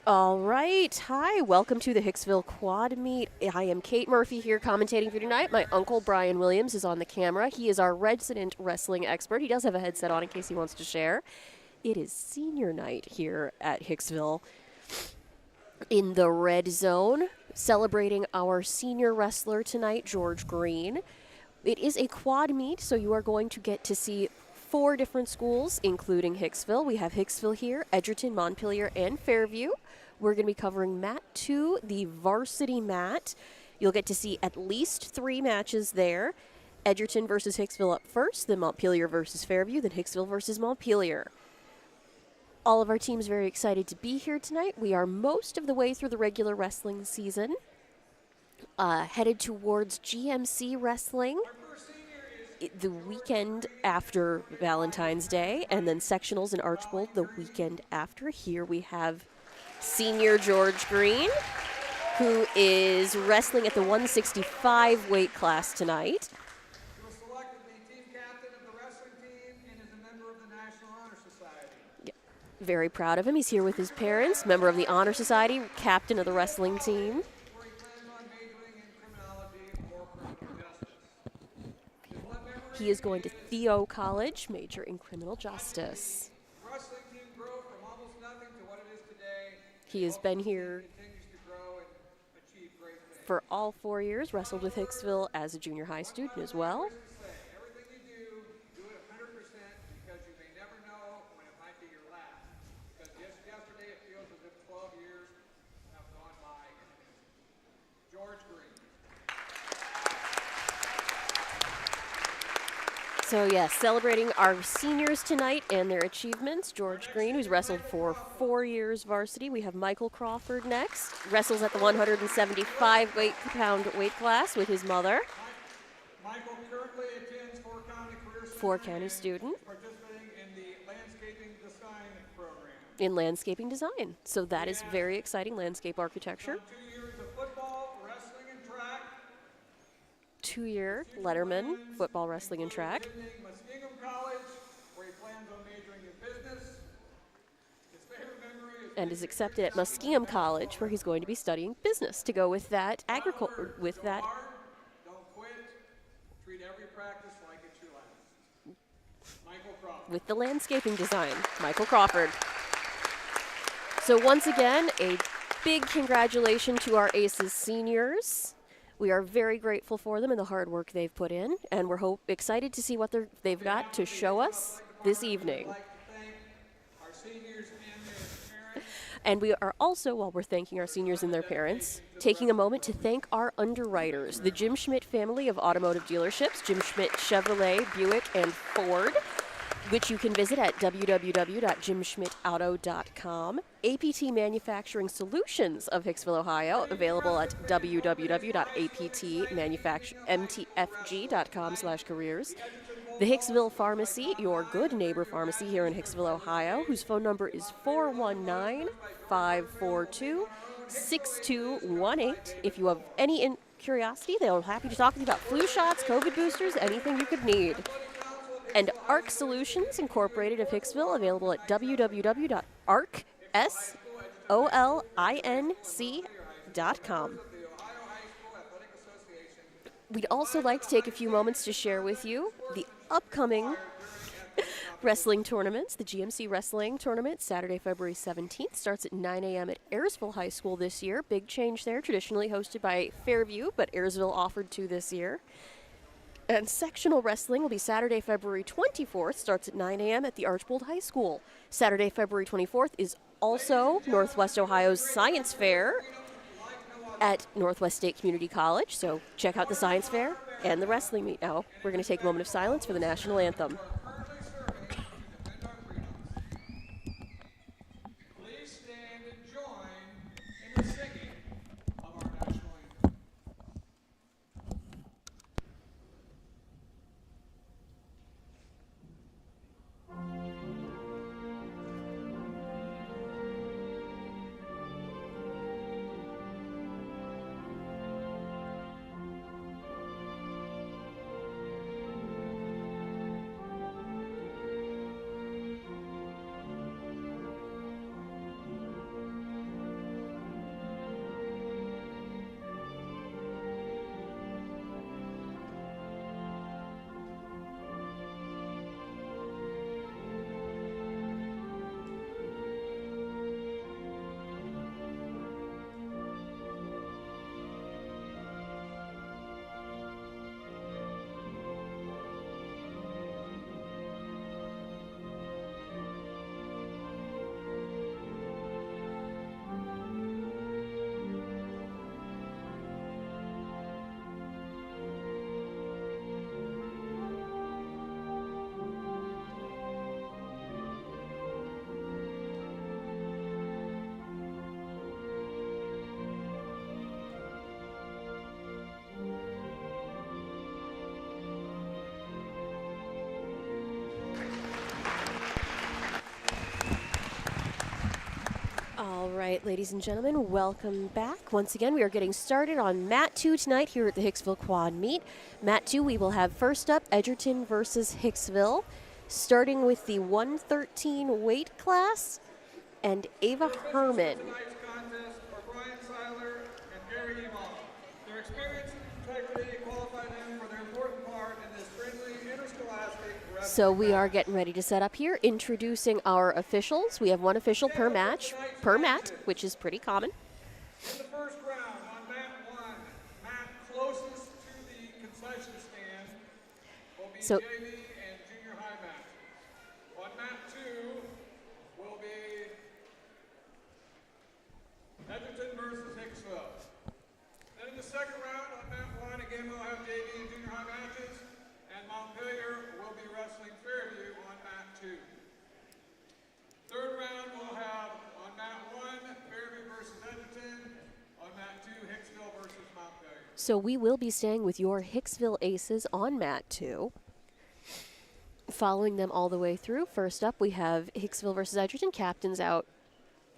All right. Hi, welcome to the Hicksville Quad Meet. I am Kate Murphy here commentating for tonight. My uncle Brian Williams is on the camera. He is our resident wrestling expert. He does have a headset on in case he wants to share. It is senior night here at Hicksville in the red zone, celebrating our senior wrestler tonight, George Green. It is a quad meet, so you are going to get to see 4 different schools, including Hicksville. We have Hicksville here, Edgerton, Montpelier, and Fairview. We're going to be covering mat 2, the varsity mat. You'll get to see at least 3 matches there. Edgerton versus Hicksville up first, then Montpelier versus Fairview, then Hicksville versus Montpelier. All of our teams very excited to be here tonight. We are most of the way through the regular wrestling season, headed towards GMC wrestling the weekend after Valentine's Day, and then sectionals in Archbold the weekend after. Here we have senior George Green, who is wrestling at the 165 weight class tonight. He was selected the team captain of the wrestling team and is a member of the National Honor Society. Yeah, very proud of him. He's here with his parents, member of the Honor Society, captain of the wrestling team. Where he plans on majoring in criminology or criminal justice. He is going to Theo College, major in criminal justice. Wrestling team grew from almost nothing to what it is today. He has been here Continues to grow and achieve great things. for all 4 years, wrestled with Hicksville as a junior high student as well. Everything you do it 100% because you may never know when it might be your last. Because just yesterday it feels as if 12 years have gone by. George Green. So yes, celebrating our seniors tonight and their achievements. George Green, who's wrestled for 4 years varsity. We have Michael Crawford next. Wrestles at the 175 pound weight class with his mother. Michael currently attends Four county student participating in the landscaping design program. in landscaping design. So that is very exciting, landscape architecture. 2 years of football, wrestling, and track. 2-year letterman, football, wrestling, and track. Attending Muskingum College, where he plans on majoring in business. His favorite memory is And is accepted at Muskingum College, where he's going to be studying business to go with that agriculture, with that. hard, don't quit, treat every practice like it's your last. Michael Crawford. With the landscaping design, Michael Crawford. So once again, a big congratulations to our ACES seniors. We are very grateful for them and the hard work they've put in, and we're excited to see what they've got to show us this evening. I'd like to thank our seniors and their parents. And we are also, while we're thanking our seniors and their parents, taking a moment to thank our underwriters, the Jim Schmidt family of automotive dealerships, Jim Schmidt Chevrolet, Buick, and Ford, which you can visit at www.jimschmidtauto.com. APT Manufacturing Solutions of Hicksville, Ohio, available at www.aptmtfg.com/careers. The Hicksville Pharmacy, your good neighbor pharmacy here in Hicksville, Ohio, whose phone number is 419-542-6218. If you have any curiosity, they're happy to talk to you about flu shots, COVID boosters, anything you could need. And ARC Solutions Incorporated of Hicksville, available at www.arcsolinc.com. We'd also like to take a few moments to share with you the upcoming wrestling tournaments. The GMC Wrestling Tournament, Saturday, February 17th, starts at 9 a.m. at Ayersville High School this year. Big change there, traditionally hosted by Fairview, but Ayersville offered to this year. And sectional wrestling will be Saturday, February 24th, starts at 9 a.m. at the Archbold High School. Saturday, February 24th is also Northwest Ohio's Science Fair at Northwest State Community College. So check out the Science Fair and the wrestling meet. Now, we're going to take a moment of silence for the national anthem. Please stand and join in the singing of our national anthem. right, ladies and gentlemen, welcome back. Once again, we are getting started on Mat 2 tonight here at the Hicksville Quad Meet. Mat 2, we will have first up Edgerton versus Hicksville, starting with the 113 weight class and Ava Herman. Tonight's contest are Brian Seiler and Gary Emal. Their experience and integrity qualify them for their important part in this friendly interscholastic wrestling. So we are getting ready to set up here, introducing our officials. We have one official per match, per mat, which is pretty common. In the first round on mat 1, mat closest to the concession stand will be So- JV and junior high match. On mat 2 will be Edgerton versus Hicksville. Then in the second round on mat 1, again we'll have JV and junior high matches, and Montpelier will be wrestling Fairview on mat 2. Third round we'll have on mat 1, Fairview versus Edgerton. On mat 2, Hicksville versus Montpelier. So we will be staying with your Hicksville Aces on mat 2. Following them all the way through, first up we have Hicksville versus Edgerton. Captains out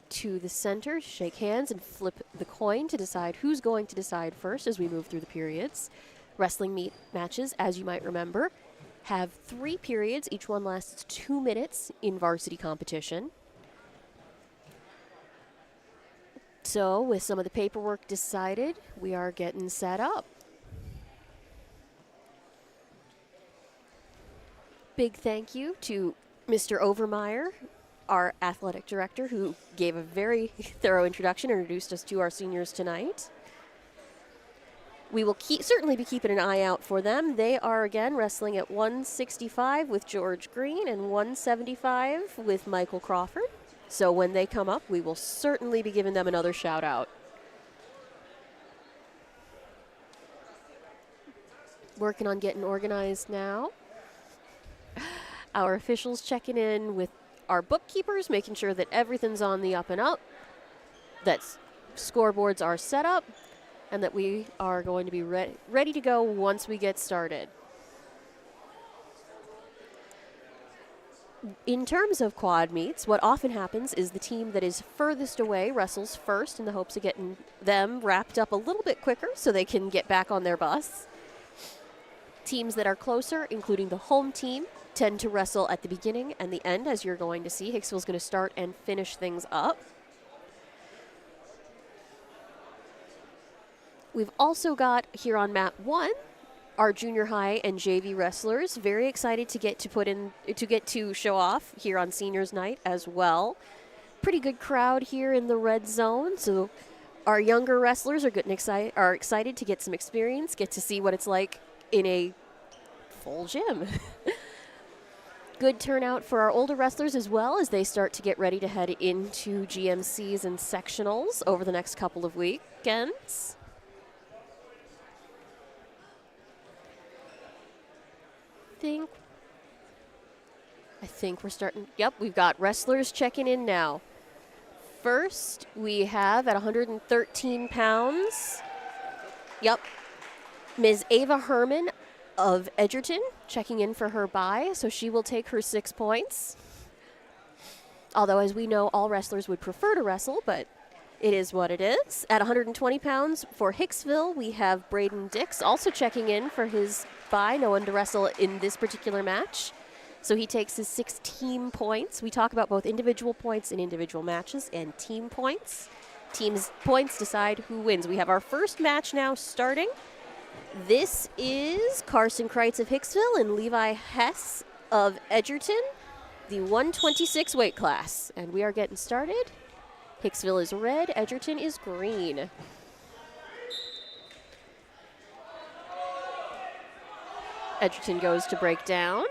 to the center, shake hands and flip the coin to decide who's going to decide first as we move through the periods. Wrestling meet matches, as you might remember, have 3 periods. Each one lasts 2 minutes in varsity competition. So with some of the paperwork decided, we are getting set up. Big thank you to Mr. Overmeyer, our athletic director, who gave a very thorough introduction and introduced us to our seniors tonight. We will certainly be keeping an eye out for them. They are, again, wrestling at 165 with George Green and 175 with Michael Crawford. So when they come up, we will certainly be giving them another shout out. Working on getting organized now. Our officials checking in with our bookkeepers, making sure that everything's on the up and up, that scoreboards are set up, and that we are going to be ready to go once we get started. In terms of quad meets, what often happens is the team that is furthest away wrestles first in the hopes of getting them wrapped up a little bit quicker so they can get back on their bus. Teams that are closer, including the home team, tend to wrestle at the beginning and the end, as you're going to see. Hicksville's going to start and finish things up. We've also got here on mat 1 our junior high and JV wrestlers. Very excited to get to show off here on seniors night as well. Pretty good crowd here in the red zone, so our younger wrestlers are excited to get some experience, get to see what it's like in a full gym. Good turnout for our older wrestlers as well as they start to get ready to head into GMCs and sectionals over the next couple of weekends. I think we're starting. Yep, we've got wrestlers checking in now. First, we have at 113 pounds. Yep, Ms. Ava Herman of Edgerton checking in for her bye, so she will take her 6 points. Although, as we know, all wrestlers would prefer to wrestle, but it is what it is. At 120 pounds for Hicksville, we have Braden Dix also checking in for his bye. No one to wrestle in this particular match. So he takes his 16 points. We talk about both individual points in individual matches and team points. Team's points decide who wins. We have our first match now starting. This is Carson Kreitz of Hicksville and Levi Hess of Edgerton, the 126 weight class. And we are getting started. Hicksville is red, Edgerton is green. Edgerton goes to break down.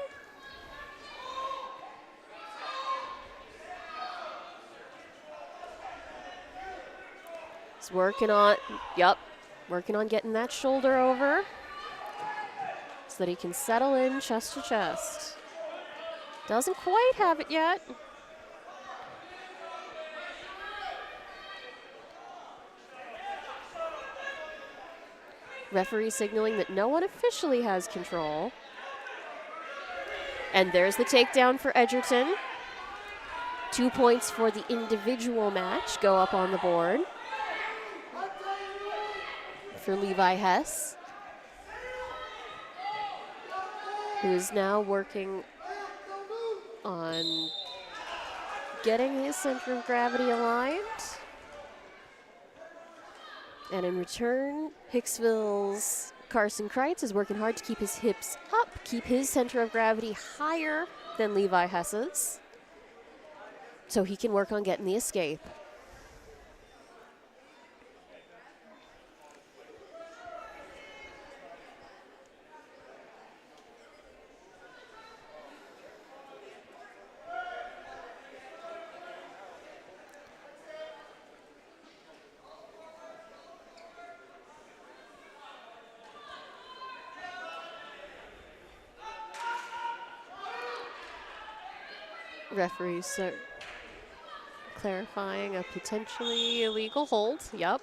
He's working on getting that shoulder over so that he can settle in chest to chest. Doesn't quite have it yet. Referee signaling that no one officially has control. And there's the takedown for Edgerton. 2 points for the individual match go up on the board for Levi Hess, who is now working on getting his center of gravity aligned. And in return, Hicksville's Carson Kreitz is working hard to keep his hips up, keep his center of gravity higher than Levi Hess's, so he can work on getting the escape. Referees clarifying a potentially illegal hold. Yep.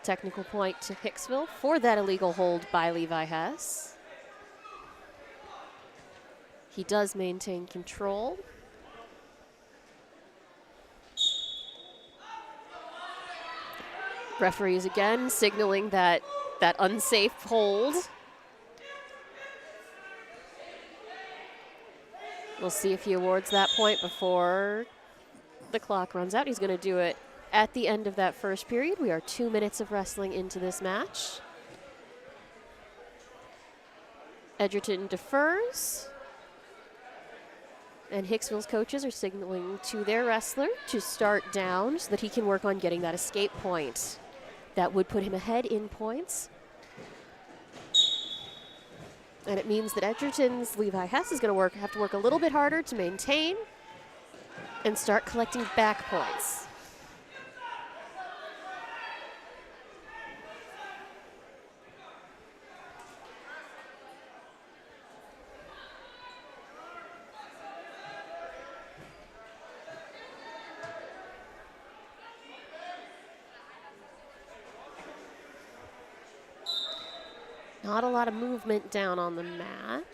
Technical point to Hicksville for that illegal hold by Levi Hess. He does maintain control. Referees again signaling that unsafe hold. We'll see if he awards that point before the clock runs out. He's going to do it at the end of that first period. We are 2 minutes of wrestling into this match. Edgerton defers. And Hicksville's coaches are signaling to their wrestler to start down so that he can work on getting that escape point. That would put him ahead in points. And it means that Edgerton's Levi Hess is going to have to work a little bit harder to maintain and start collecting back points. Not a lot of movement down on the mat.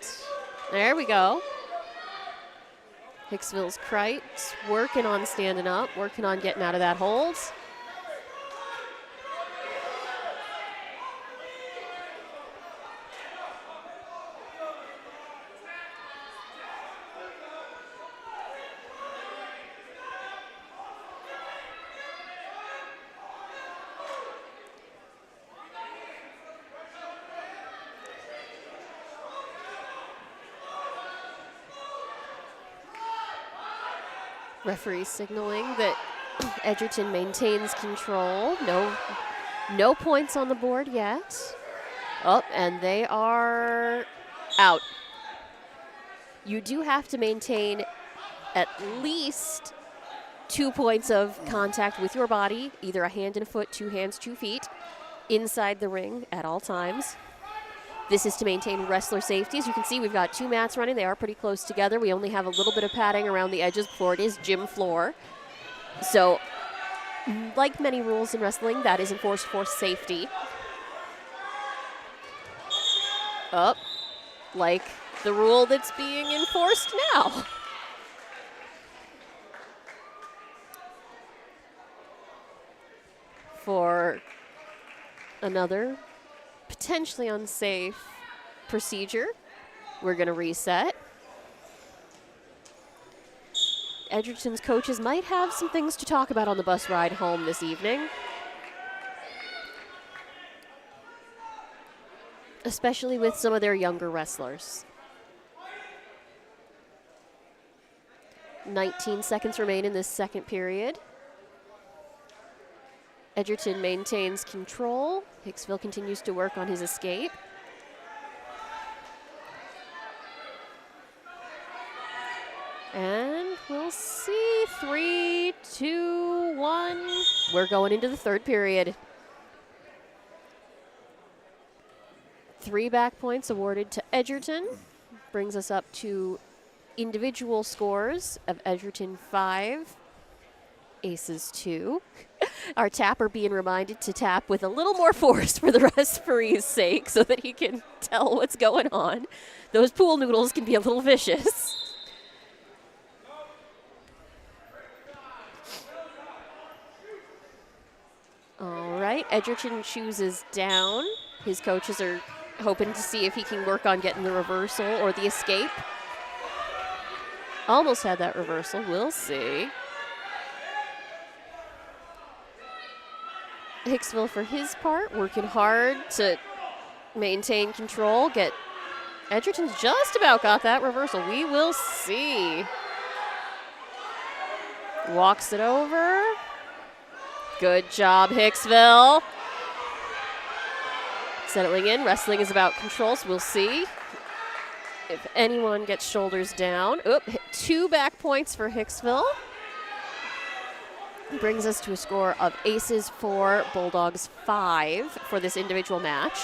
There we go. Hicksville's Kreitz working on standing up, working on getting out of that hold. Referee signaling that Edgerton maintains control. No points on the board yet. Oh, and they are out. You do have to maintain at least 2 points of contact with your body, either a hand and a foot, 2 hands, 2 feet, inside the ring at all times. This is to maintain wrestler safety. As you can see, we've got 2 mats running. They are pretty close together. We only have a little bit of padding around the edges before it is gym floor. So, like many rules in wrestling, that is enforced for safety. Up, like the rule that's being enforced now. For another potentially unsafe procedure, we're going to reset. Edgerton's coaches might have some things to talk about on the bus ride home this evening, especially with some of their younger wrestlers. 19 seconds remain in this second period. Edgerton maintains control. Hicksville continues to work on his escape. And we'll see. 3, 2, 1. We're going into the third period. 3 back points awarded to Edgerton. Brings us up to individual scores of Edgerton 5, Aces 2. Our tapper being reminded to tap with a little more force for the referee's sake so that he can tell what's going on. Those pool noodles can be a little vicious. All right, Edgerton chooses down. His coaches are hoping to see if he can work on getting the reversal or the escape. Almost had that reversal. We'll see. Hicksville, for his part, working hard to maintain control. Edgerton's just about got that reversal. We will see. Walks it over. Good job, Hicksville. Settling in. Wrestling is about control, so we'll see if anyone gets shoulders down. Oop, 2 back points for Hicksville. Brings us to a score of aces 4, Bulldogs 5 for this individual match.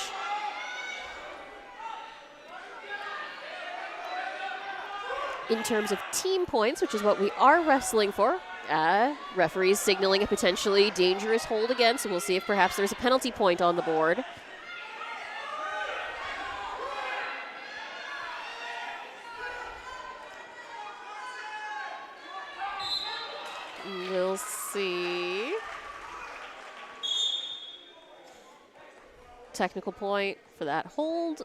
In terms of team points, which is what we are wrestling for, referees signaling a potentially dangerous hold again, so we'll see if perhaps there's a penalty point on the board. We'll see. Technical point for that hold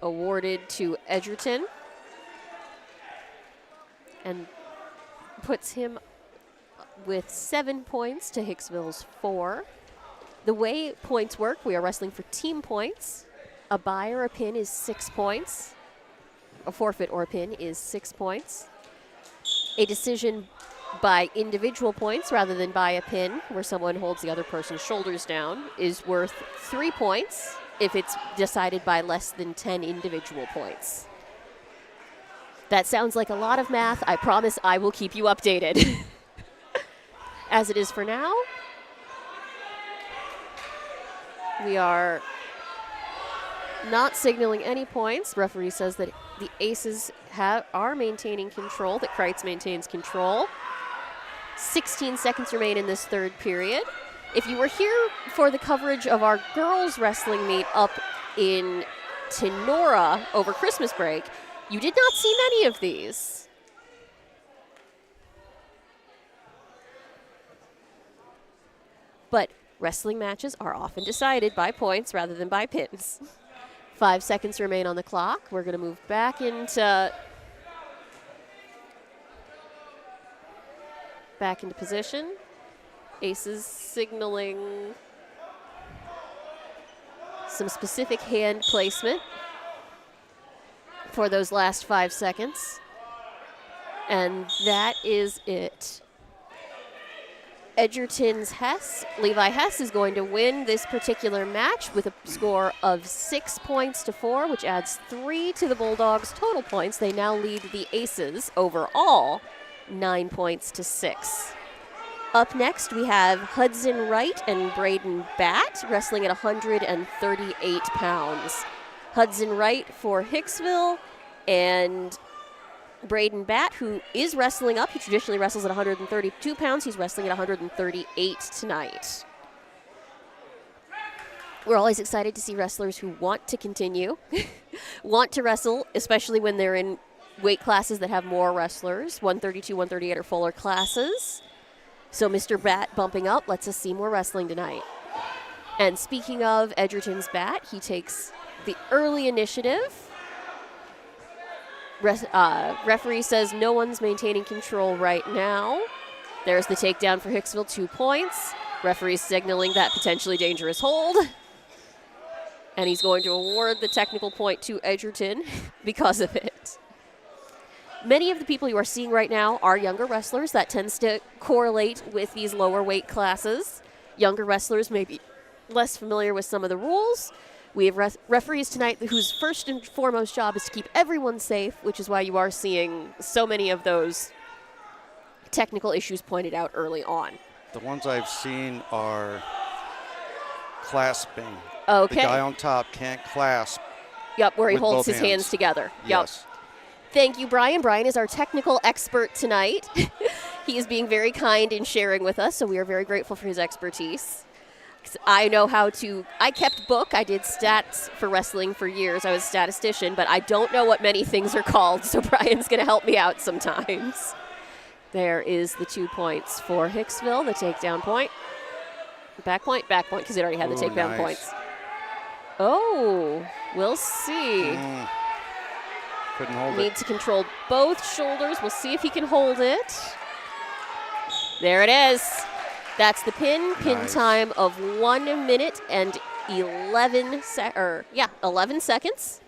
awarded to Edgerton. And puts him with 7 points to Hicksville's 4. The way points work, we are wrestling for team points. A bye or a pin is 6 points. A forfeit or a pin is 6 points. A decision by individual points rather than by a pin, where someone holds the other person's shoulders down, is worth 3 points if it's decided by less than 10 individual points. That sounds like a lot of math. I promise I will keep you updated. As it is for now, we are not signaling any points. Referee says that the aces are maintaining control, that Kreitz maintains control. 16 seconds remain in this third period. If you were here for the coverage of our girls wrestling meet up in Tenora over Christmas break, you did not see many of these. But wrestling matches are often decided by points rather than by pins. 5 seconds remain on the clock. We're going to move back into position. Aces signaling some specific hand placement for those last 5 seconds. And that is it. Edgerton's Levi Hess is going to win this particular match with a score of 6 points to 4, which adds 3 to the Bulldogs' total points. They now lead the Aces overall 9 points to 6. Up next, we have Hudson Wright and Braden Batt wrestling at 138 pounds. Hudson Wright for Hicksville and Braden Batt, who is wrestling up. He traditionally wrestles at 132 pounds. He's wrestling at 138 tonight. We're always excited to see wrestlers who want to continue, want to wrestle, especially when they're in weight classes that have more wrestlers. 132, 138 are fuller classes. So Mr. Batt bumping up lets us see more wrestling tonight. And speaking of Edgerton's Batt, he takes the early initiative. Referee says no one's maintaining control right now. There's the takedown for Hicksville, 2 points. Referee's signaling that potentially dangerous hold. And he's going to award the technical point to Edgerton because of it. Many of the people you are seeing right now are younger wrestlers. That tends to correlate with these lower weight classes. Younger wrestlers may be less familiar with some of the rules. We have referees tonight whose first and foremost job is to keep everyone safe, which is why you are seeing so many of those technical issues pointed out early on. The ones I've seen are clasping. Okay. The guy on top can't clasp. Yep, where he with holds both his hands together. Yes. Yep. Thank you, Brian. Brian is our technical expert tonight. He is being very kind in sharing with us, so we are very grateful for his expertise. I know how to, I kept book. I did stats for wrestling for years. I was a statistician, but I don't know what many things are called, so Brian's going to help me out sometimes. There is the 2 points for Hicksville, the takedown point. Back point, because he already had the Ooh, takedown nice. points. Oh, we'll see. Couldn't hold it. Need to control both shoulders. We'll see if he can hold it. There it is. That's the pin. Pin Nice. time of 1 minute and 11 seconds.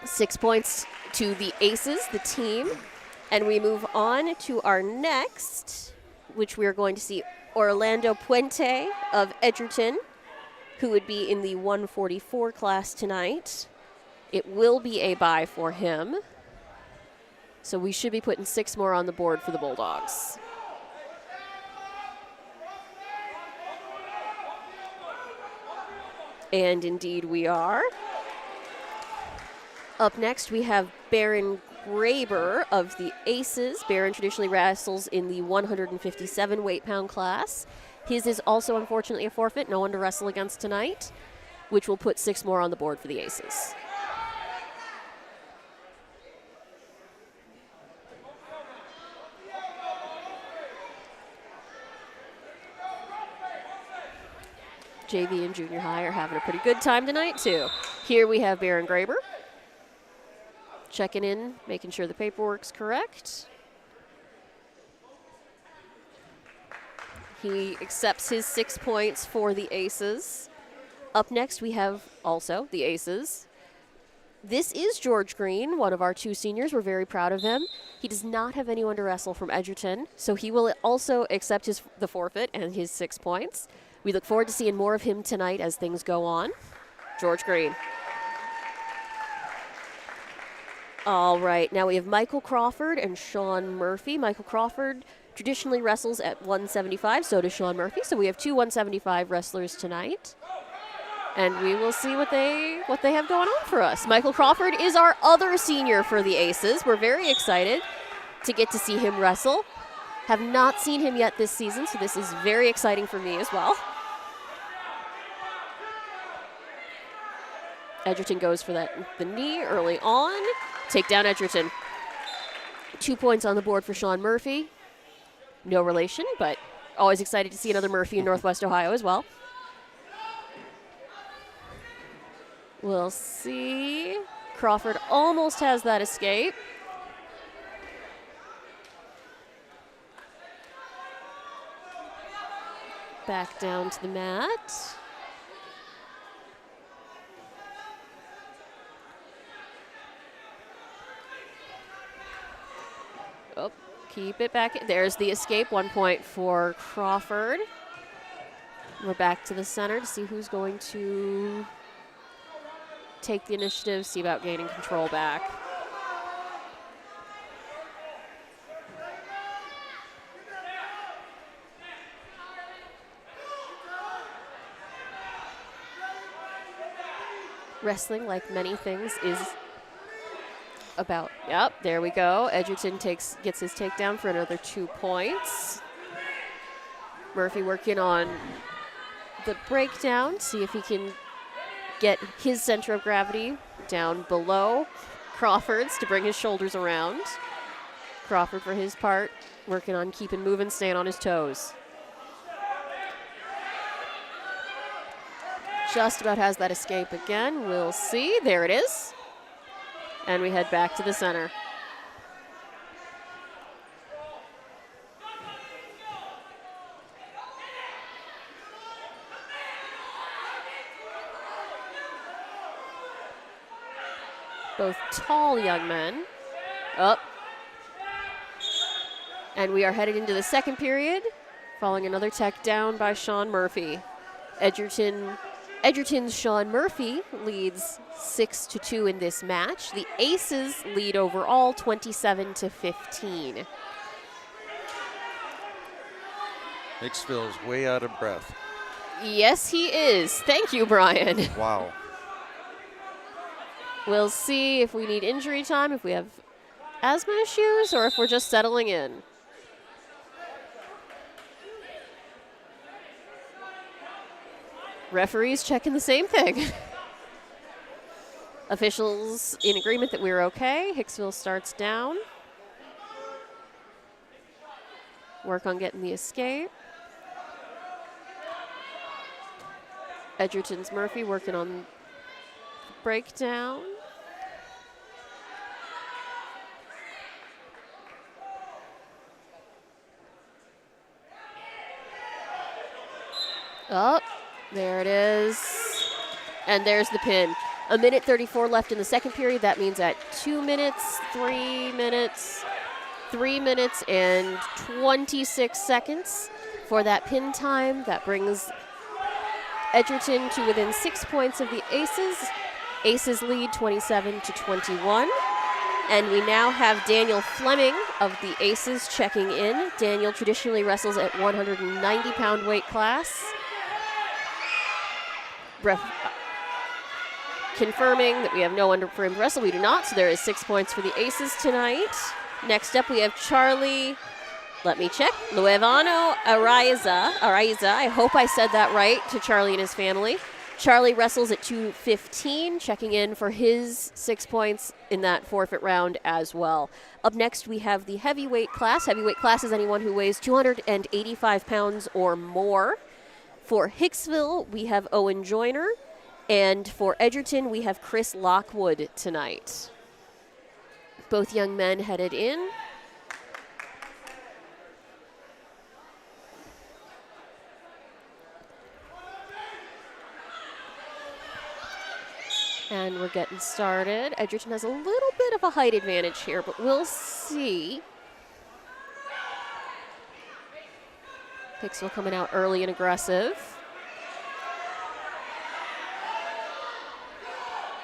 6 points to the Aces, the team. And we move on to our next, which we are going to see Orlando Puente of Edgerton, who would be in the 144 class tonight. It will be a bye for him. So we should be putting 6 more on the board for the Bulldogs. And indeed we are. Up next we have Baron Graber of the Aces. Baron traditionally wrestles in the 157 weight-pound class. His is also unfortunately a forfeit, no one to wrestle against tonight, which will put 6 more on the board for the Aces. JV and junior high are having a pretty good time tonight, too. Here we have Baron Graber checking in, making sure the paperwork's correct. He accepts his 6 points for the Aces. Up next, we have also the Aces. This is George Green, one of our 2 seniors. We're very proud of him. He does not have anyone to wrestle from Edgerton, so he will also accept the forfeit and his 6 points. We look forward to seeing more of him tonight as things go on. George Green. All right, now we have Michael Crawford and Sean Murphy. Michael Crawford traditionally wrestles at 175, so does Sean Murphy. So we have 2 175 wrestlers tonight. And we will see what they have going on for us. Michael Crawford is our other senior for the Aces. We're very excited to get to see him wrestle. Have not seen him yet this season, so this is very exciting for me as well. Edgerton goes for the knee early on. Take down Edgerton. 2 points on the board for Sean Murphy. No relation, but always excited to see another Murphy in Northwest Ohio as well. We'll see. Crawford almost has that escape. Back down to the mat. Oh, keep it back. There's the escape. 1 point for Crawford. We're back to the center to see who's going to take the initiative, see about gaining control back. Wrestling, like many things, is about, yep, there we go. Edgerton gets his takedown for another 2 points. Murphy working on the breakdown, see if he can get his center of gravity down below Crawford's to bring his shoulders around. Crawford, for his part, working on keeping moving, staying on his toes. Just about has that escape again. We'll see. There it is. And we head back to the center. Both tall young men. Up. And we are headed into the second period, following another tech down by Sean Murphy. Edgerton's Sean Murphy leads 6-2 in this match. The Aces lead overall 27-15. Hicksville is way out of breath. Yes, he is. Thank you, Brian. Wow. We'll see if we need injury time, if we have asthma issues, or if we're just settling in. Referees checking the same thing. Officials in agreement that we're okay. Hicksville starts down. Work on getting the escape. Edgerton's Murphy working on breakdown. Oh, there it is. And there's the pin. 1:34 left in the second period. That means at 2 minutes, 3 minutes, 3 minutes and 26 seconds for that pin time. That brings Edgerton to within 6 points of the Aces. Aces lead 27-21. And we now have Daniel Fleming of the Aces checking in. Daniel traditionally wrestles at 190-pound weight class. Ref confirming that we have no one for him to wrestle. We do not, so there is 6 points for the Aces tonight. Next up, we have Charlie, let me check, Luevano Araiza. I hope I said that right to Charlie and his family. Charlie wrestles at 2:15, checking in for his 6 points in that forfeit round as well. Up next, we have the heavyweight class. Heavyweight class is anyone who weighs 285 pounds or more. For Hicksville, we have Owen Joyner. And for Edgerton, we have Chris Lockwood tonight. Both young men headed in. And we're getting started. Edgerton has a little bit of a height advantage here, but we'll see. Hicksville coming out early and aggressive.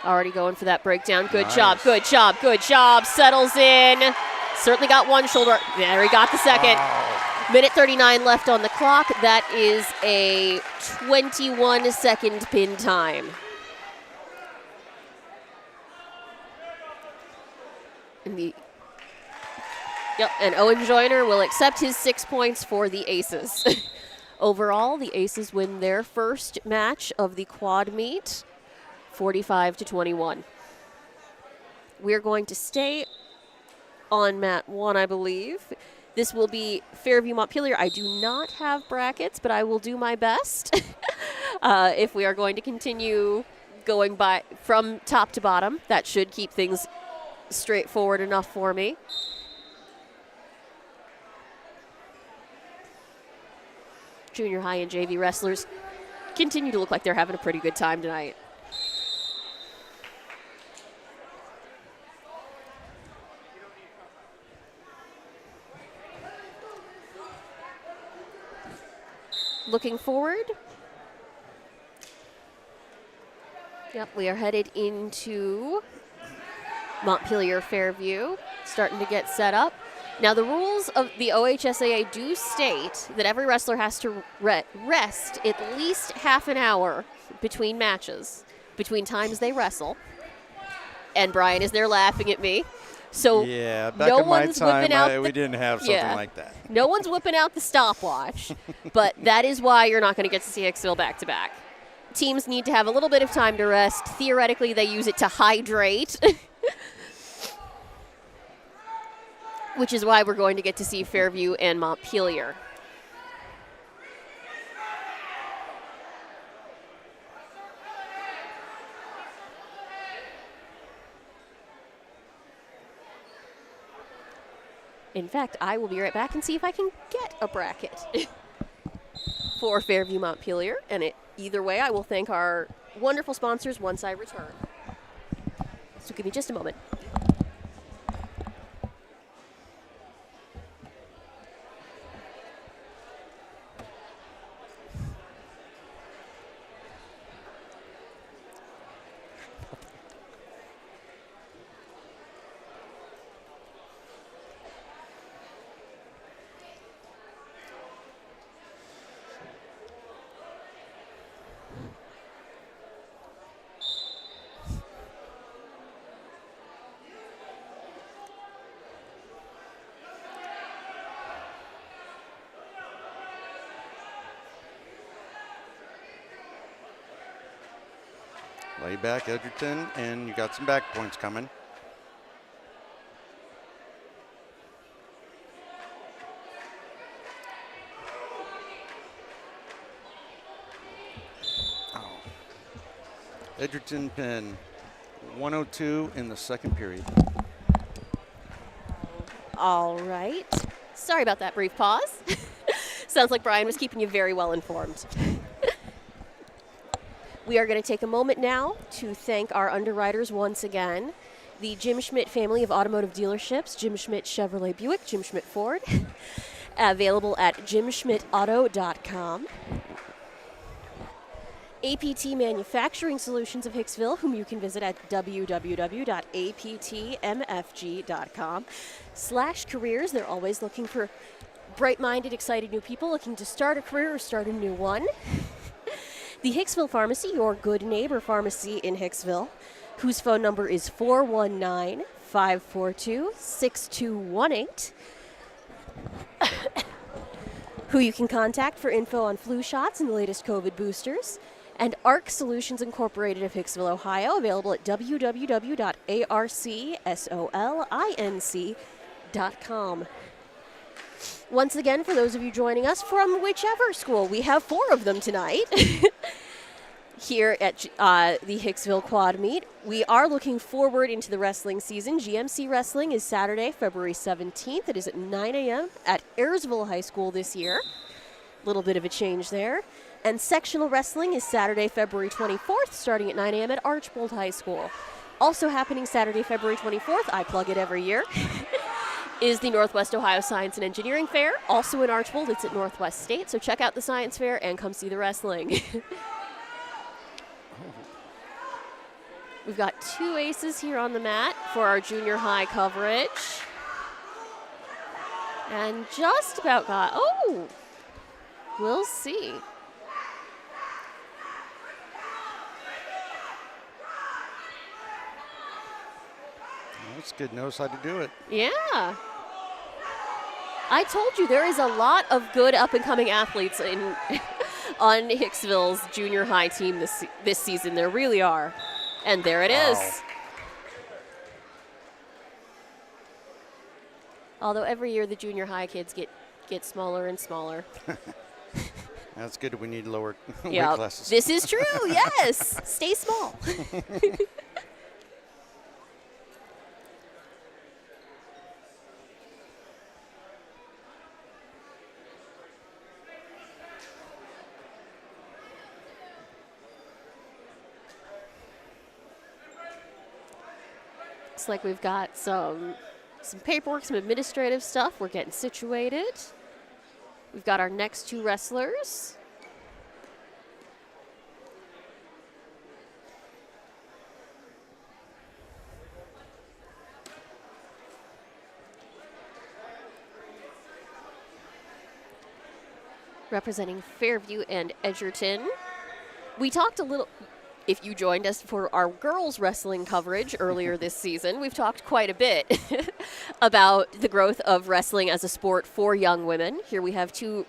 Already going for that breakdown. Good job, good job, good job. Settles in. Certainly got one shoulder. There, he got the second. Wow. Minute 39 left on the clock. That is a 21-second pin time. And Owen Joyner will accept his 6 points for the Aces. Overall, the Aces win their first match of the quad meet, 45-21. We're going to stay on mat 1, I believe. This will be Fairview Montpelier. I do not have brackets, but I will do my best if we are going to continue going by from top to bottom. That should keep things straightforward enough for me. Junior high and JV wrestlers continue to look like they're having a pretty good time tonight. Looking forward. Yep, we are headed into Montpelier Fairview, starting to get set up. Now, the rules of the OHSAA do state that every wrestler has to rest at least half an hour between matches, between times they wrestle. And Brian is there laughing at me. So yeah, back no in my one's time, whipping out we didn't have something like that. No one's whipping out the stopwatch, but that is why you're not going to get to see Hicksville back-to-back. Teams need to have a little bit of time to rest. Theoretically, they use it to hydrate. Which is why we're going to get to see Fairview and Montpelier. In fact, I will be right back and see if I can get a bracket for Fairview Montpelier. And either way, I will thank our wonderful sponsors once I return. So give me just a moment. Lay back, Edgerton, and you got some back points coming. Oh. Edgerton pin 102 in the second period. All right. Sorry about that brief pause. Sounds like Brian was keeping you very well informed. We are going to take a moment now to thank our underwriters once again. The Jim Schmidt family of automotive dealerships, Jim Schmidt Chevrolet Buick, Jim Schmidt Ford, available at jimschmidtauto.com. APT Manufacturing Solutions of Hicksville, whom you can visit at www.aptmfg.com/careers. They're always looking for bright-minded, excited new people looking to start a career or start a new one. The Hicksville Pharmacy, your good neighbor pharmacy in Hicksville, whose phone number is 419-542-6218. Who you can contact for info on flu shots and the latest COVID boosters. And ARC Solutions Incorporated of Hicksville, Ohio, available at www.arcsolinc.com. Once again, for those of you joining us from whichever school, we have 4 of them tonight here at the Hicksville Quad Meet. We are looking forward into the wrestling season. GMC Wrestling is Saturday, February 17th. It is at 9 a.m. at Ayersville High School this year. A little bit of a change there. And sectional wrestling is Saturday, February 24th, starting at 9 a.m. at Archbold High School. Also happening Saturday, February 24th, I plug it every year, is the Northwest Ohio Science and Engineering Fair, also in Archbold. It's at Northwest State, so check out the science fair and come see the wrestling. We've got 2 aces here on the mat for our junior high coverage. And just about got, oh, we'll see. That's good. Knows how to do it. Yeah. I told you there is a lot of good up-and-coming athletes in on Hicksville's junior high team this season. There really are. And there it is. Although every year the junior high kids get smaller and smaller. That's good. We need lower weight Yep. classes. This is true, yes. Stay small. Looks like we've got some paperwork, some administrative stuff. We're getting situated. We've got our next 2 wrestlers. Representing Fairview and Edgerton. We talked a little, if you joined us for our girls wrestling coverage earlier this season, we've talked quite a bit about the growth of wrestling as a sport for young women. Here we have 2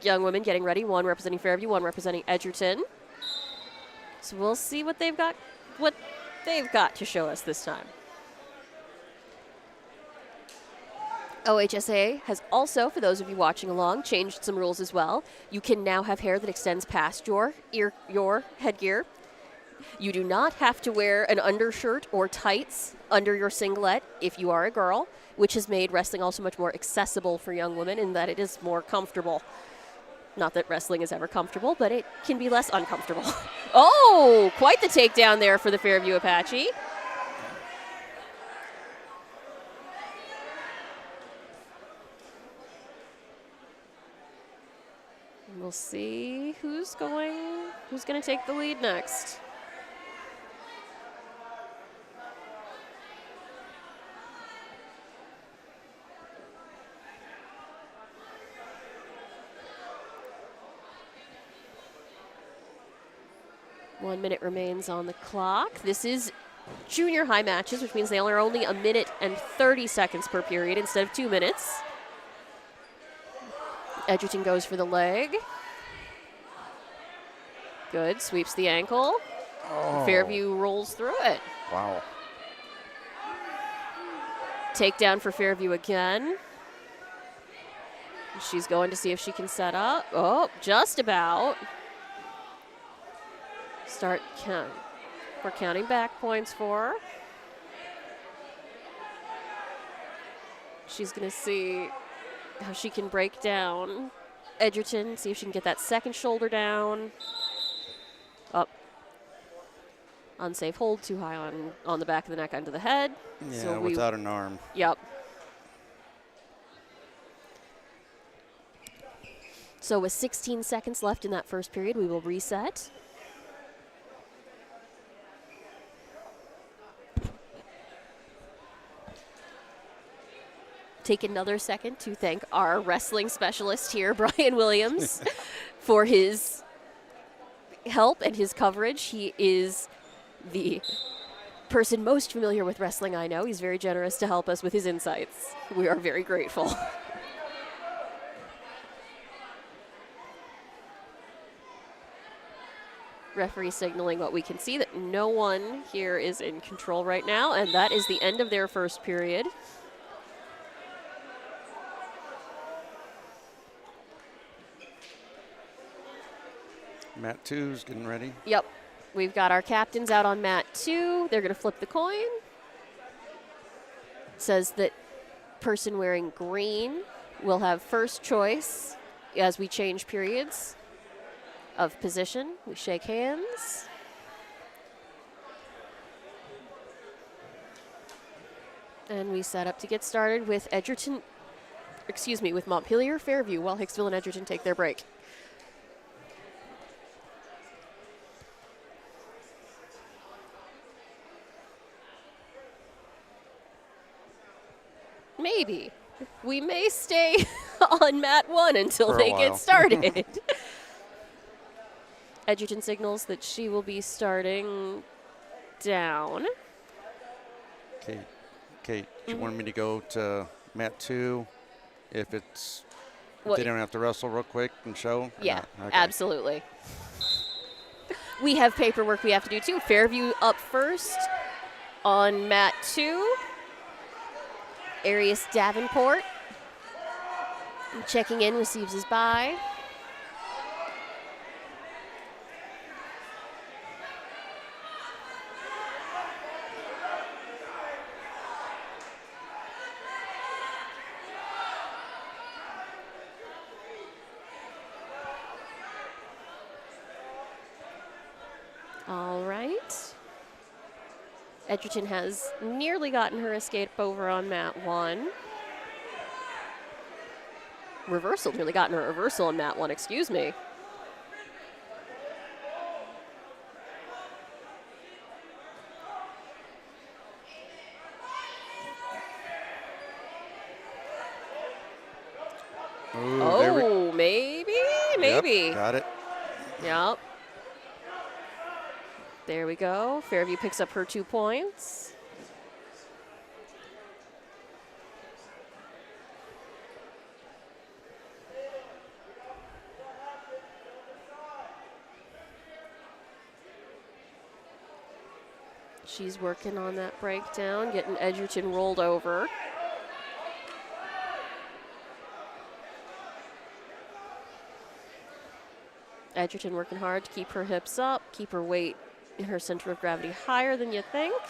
young women getting ready, one representing Fairview, one representing Edgerton. So we'll see what they've got to show us this time. OHSA has also, for those of you watching along, changed some rules as well. You can now have hair that extends past your headgear. You do not have to wear an undershirt or tights under your singlet if you are a girl, which has made wrestling also much more accessible for young women in that it is more comfortable. Not that wrestling is ever comfortable, but it can be less uncomfortable. Oh, quite the takedown there for the Fairview Apache. We'll see who's going to take the lead next. One minute remains on the clock. This is junior high matches, which means they are only 1 minute and 30 seconds per period instead of 2 minutes. Edgerton goes for the leg. Good, sweeps the ankle. Oh. Fairview rolls through it. Wow. Takedown for Fairview again. She's going to see if she can set up. Oh, just about. Start count. We're counting back points for her. She's going to see how she can break down Edgerton, see if she can get that second shoulder down. Up. Unsafe hold, too high on the back of the neck, under the head. Yeah, so without an arm. Yep. So with 16 seconds left in that first period, we will reset. Take another second to thank our wrestling specialist here, Brian Williams, for his help and his coverage. He is the person most familiar with wrestling I know. He's very generous to help us with his insights. We are very grateful. Referee signaling what we can see, that no one here is in control right now, and that is the end of their first period. Mat 2's getting ready. Yep. We've got our captains out on mat 2. They're going to flip the coin. It says that person wearing green will have first choice as we change periods of position. We shake hands. And we set up to get started with with Montpelier, Fairview, while Hicksville and Edgerton take their break. Maybe. We may stay on mat 1 until they get started. Edgerton signals that she will be starting down. Kate, you want me to go to mat 2 if they don't have to wrestle real quick and show? Yeah, okay. Absolutely. We have paperwork we have to do too. Fairview up first on mat 2. Arius Davenport checking in, receives his bye. All right. Edgerton has nearly gotten her escape over on mat 1. Nearly gotten her reversal on mat 1, excuse me. Ooh, maybe. Yep, got it. Yep. There we go. Fairview picks up her 2 points. She's working on that breakdown, getting Edgerton rolled over. Edgerton working hard to keep her hips up, keep her weight in her center of gravity higher than you think.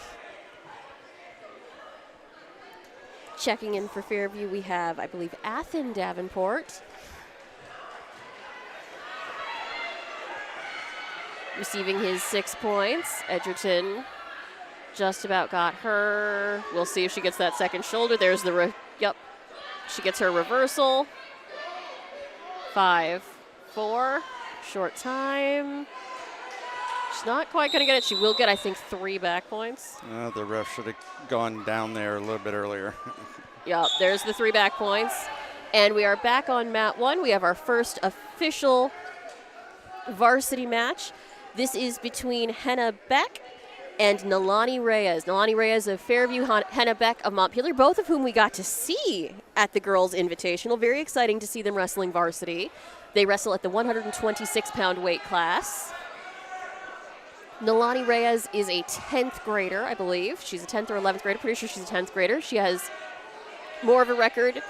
Checking in for Fairview, we have, I believe, Athen Davenport. Receiving his 6 points. Edgerton just about got her. We'll see if she gets that second shoulder. There's the, she gets her reversal. 5, 4, short time. She's not quite going to get it. She will get, I think, 3 back points. The ref should have gone down there a little bit earlier. Yep, there's the 3 back points. And we are back on mat 1. We have our first official varsity match. This is between Henna Beck and Nalani Reyes. Nalani Reyes of Fairview, Henna Beck of Montpelier, both of whom we got to see at the Girls Invitational. Very exciting to see them wrestling varsity. They wrestle at the 126-pound weight class. Nalani Reyes is a 10th grader, I believe. She's a 10th or 11th grader. Pretty sure she's a 10th grader. She has more of a record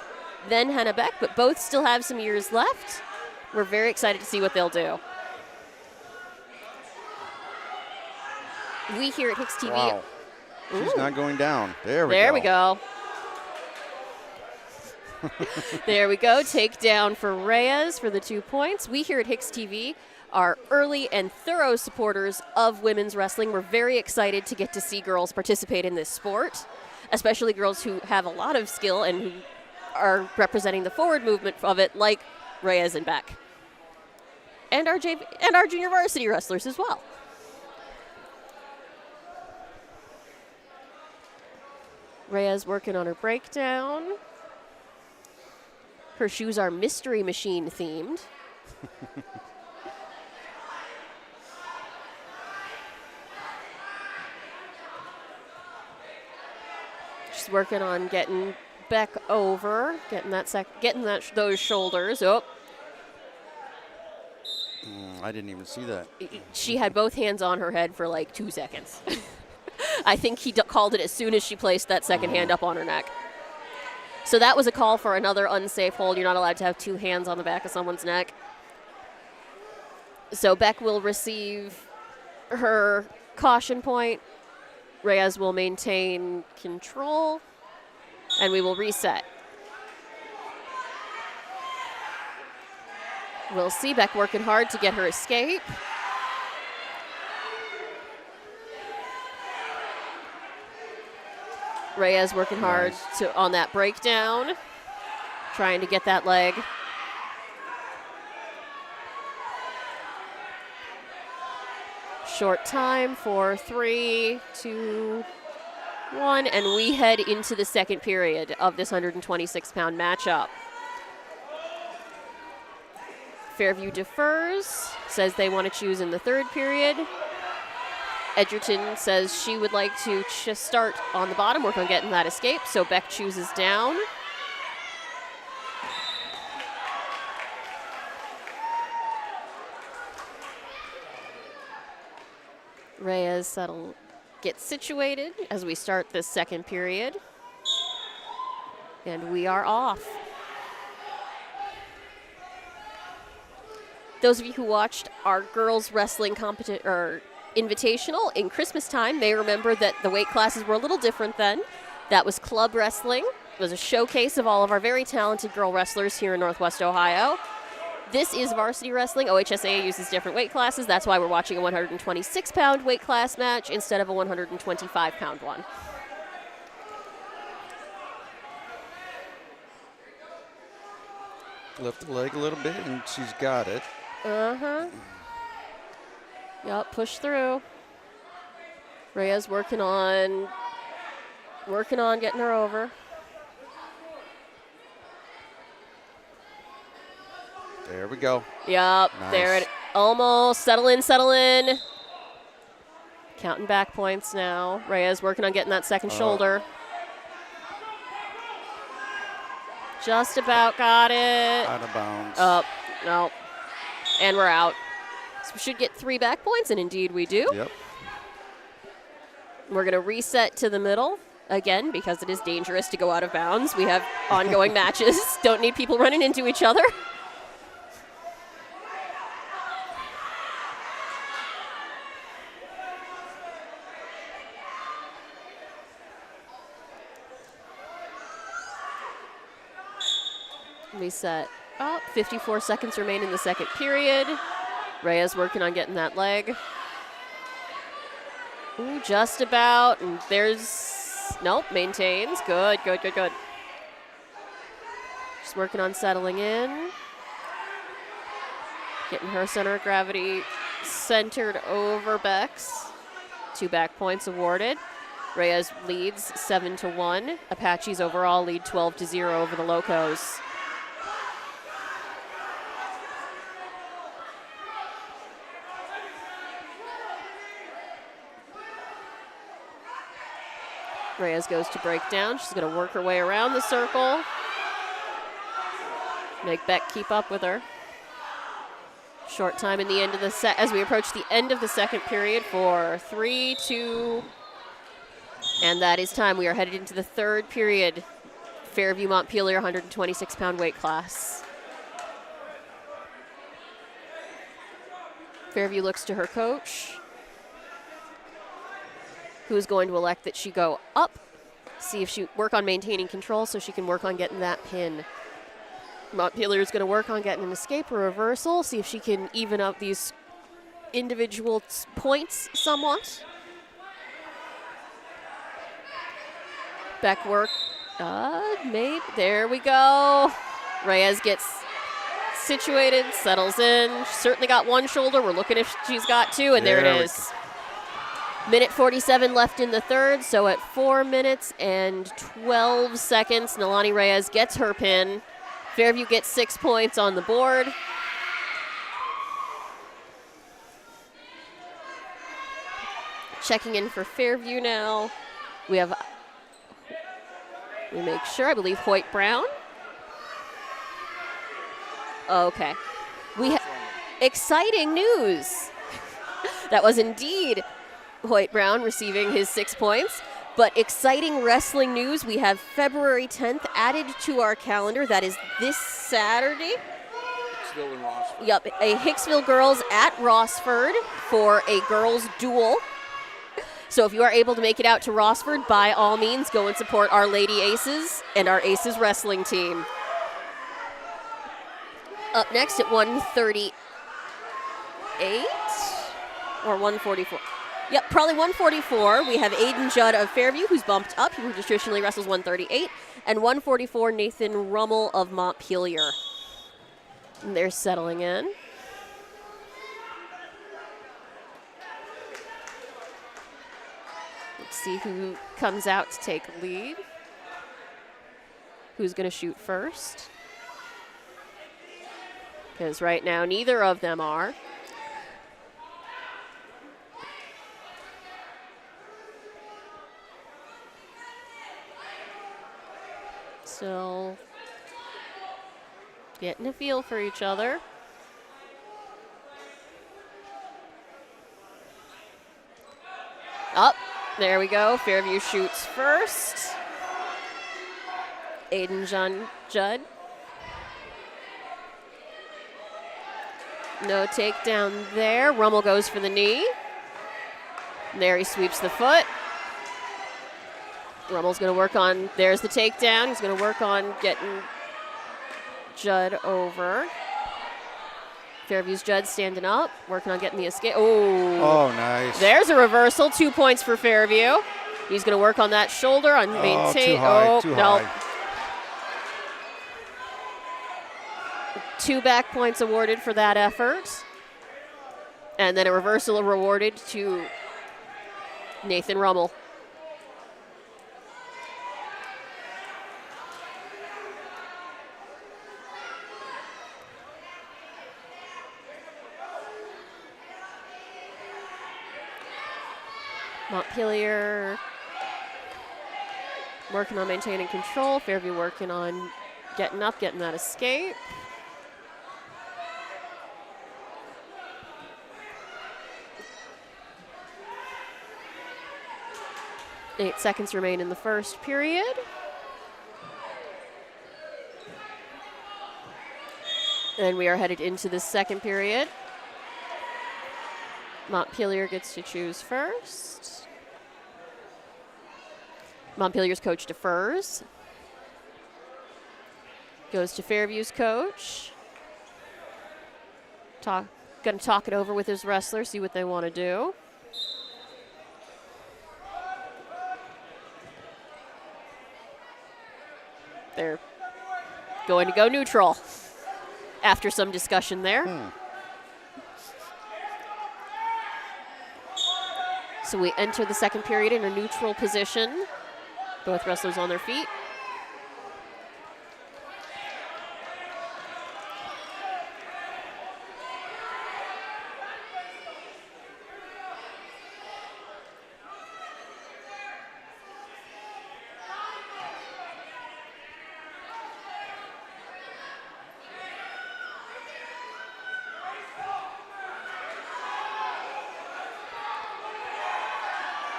than Henna Beck, but both still have some years left. We're very excited to see what they'll do. We here at HIX-TV. Wow. She's not going down. There we go. There we go. Takedown for Reyes for the 2 points. We here at HIX-TV are early and thorough supporters of women's wrestling. We're very excited to get to see girls participate in this sport, especially girls who have a lot of skill and who are representing the forward movement of it, like Reyes and Beck. And our junior varsity wrestlers as well. Reyes working on her breakdown. Her shoes are Mystery Machine themed. She's working on getting Beck over, getting those shoulders. Oh. I didn't even see that. She had both hands on her head for like 2 seconds. I think he called it as soon as she placed that second hand up on her neck. So that was a call for another unsafe hold. You're not allowed to have 2 hands on the back of someone's neck. So Beck will receive her caution point. Reyes will maintain control, and we will reset. We'll see Beck working hard to get her escape. Reyes working hard on that breakdown, trying to get that leg. Short time for 3, 2, 1, and we head into the second period of this 126-pound matchup. Fairview defers, says they want to choose in the third period. Edgerton says she would like to start on the bottom, work on getting that escape, so Beck chooses down. Reyes gets situated as we start this second period. And we are off. Those of you who watched our girls wrestling invitational in Christmas time may remember that the weight classes were a little different then. That was club wrestling. It was a showcase of all of our very talented girl wrestlers here in Northwest Ohio. This is varsity wrestling. OHSAA uses different weight classes. That's why we're watching a 126-pound weight class match instead of a 125-pound one. Lift the leg a little bit, and she's got it. Yep, push through. Reyes working on getting her over. There we go. Yep, Nice. there it almost. Settle in. Counting back points now. Reyes working on getting that second shoulder. Just about got it. Out of bounds. No. And we're out. So we should get 3 back points, and indeed we do. Yep. We're going to reset to the middle again because it is dangerous to go out of bounds. We have ongoing matches. Don't need people running into each other. Reset up. 54 seconds remain in the second period. Reyes working on getting that leg. Ooh, just about. And nope, maintains. Good. Just working on settling in. Getting her center of gravity centered over Beck's. 2 back points awarded. Reyes leads 7-1. Apaches overall lead 12-0 over the Locos. Reyes goes to break down. She's going to work her way around the circle. Make Beck keep up with her. Short time in the end of the set as we approach the end of the second period for 3, 2, and that is time. We are headed into the third period. Fairview Montpelier 126-pound weight class. Fairview looks to her coach. who's going to elect that she go up, see if she work on maintaining control so she can work on getting that pin. Montpelier is going to work on getting an escape or reversal, see if she can even up these individual points somewhat. Back work. Maybe. There we go. Reyes gets situated, settles in. She's certainly got one shoulder. We're looking if she's got two, and there it is. Minute 47 left in the third, so at 4 minutes and 12 seconds, Nalani Reyes gets her pin. Fairview gets 6 points on the board. Checking in for Fairview now. We make sure, I believe, Hoyt Brown. Okay. Exciting news. That was indeed Hoyt Brown receiving his 6 points. But exciting wrestling news. We have February 10th added to our calendar. That is this Saturday. Hicksville and Rossford. Yep, a Hicksville girls at Rossford for a girls duel. So if you are able to make it out to Rossford, by all means, go and support our Lady Aces and our Aces wrestling team. Up next at 1:38 or 1:44. Yep, probably 1:44. We have Aiden Judd of Fairview, who's bumped up, who traditionally wrestles 1:38, and 1:44 Nathan Rummel of Montpelier. And they're settling in. Let's see who comes out to take lead. Who's going to shoot first? Because right now, neither of them are. Still getting a feel for each other. Up. There we go. Fairview shoots first. Aiden Judd. No takedown there. Rummel goes for the knee. And there he sweeps the foot. Rummel's going to work on, there's the takedown. He's going to work on getting Judd over. Fairview's Judd standing up, working on getting the escape. Oh, nice. There's a reversal. 2 points for Fairview. He's going to work on that shoulder, on maintain. Too high. 2 back points awarded for that effort. And then a reversal rewarded to Nathan Rummel. Montpelier working on maintaining control. Fairview working on getting up, getting that escape. Eight seconds remain in the first period. And we are headed into the second period. Montpelier gets to choose first. Montpelier's coach defers. Goes to Fairview's coach. Gonna talk it over with his wrestler, see what they want to do. They're going to go neutral after some discussion there. So we enter the second period in a neutral position. Both wrestlers on their feet.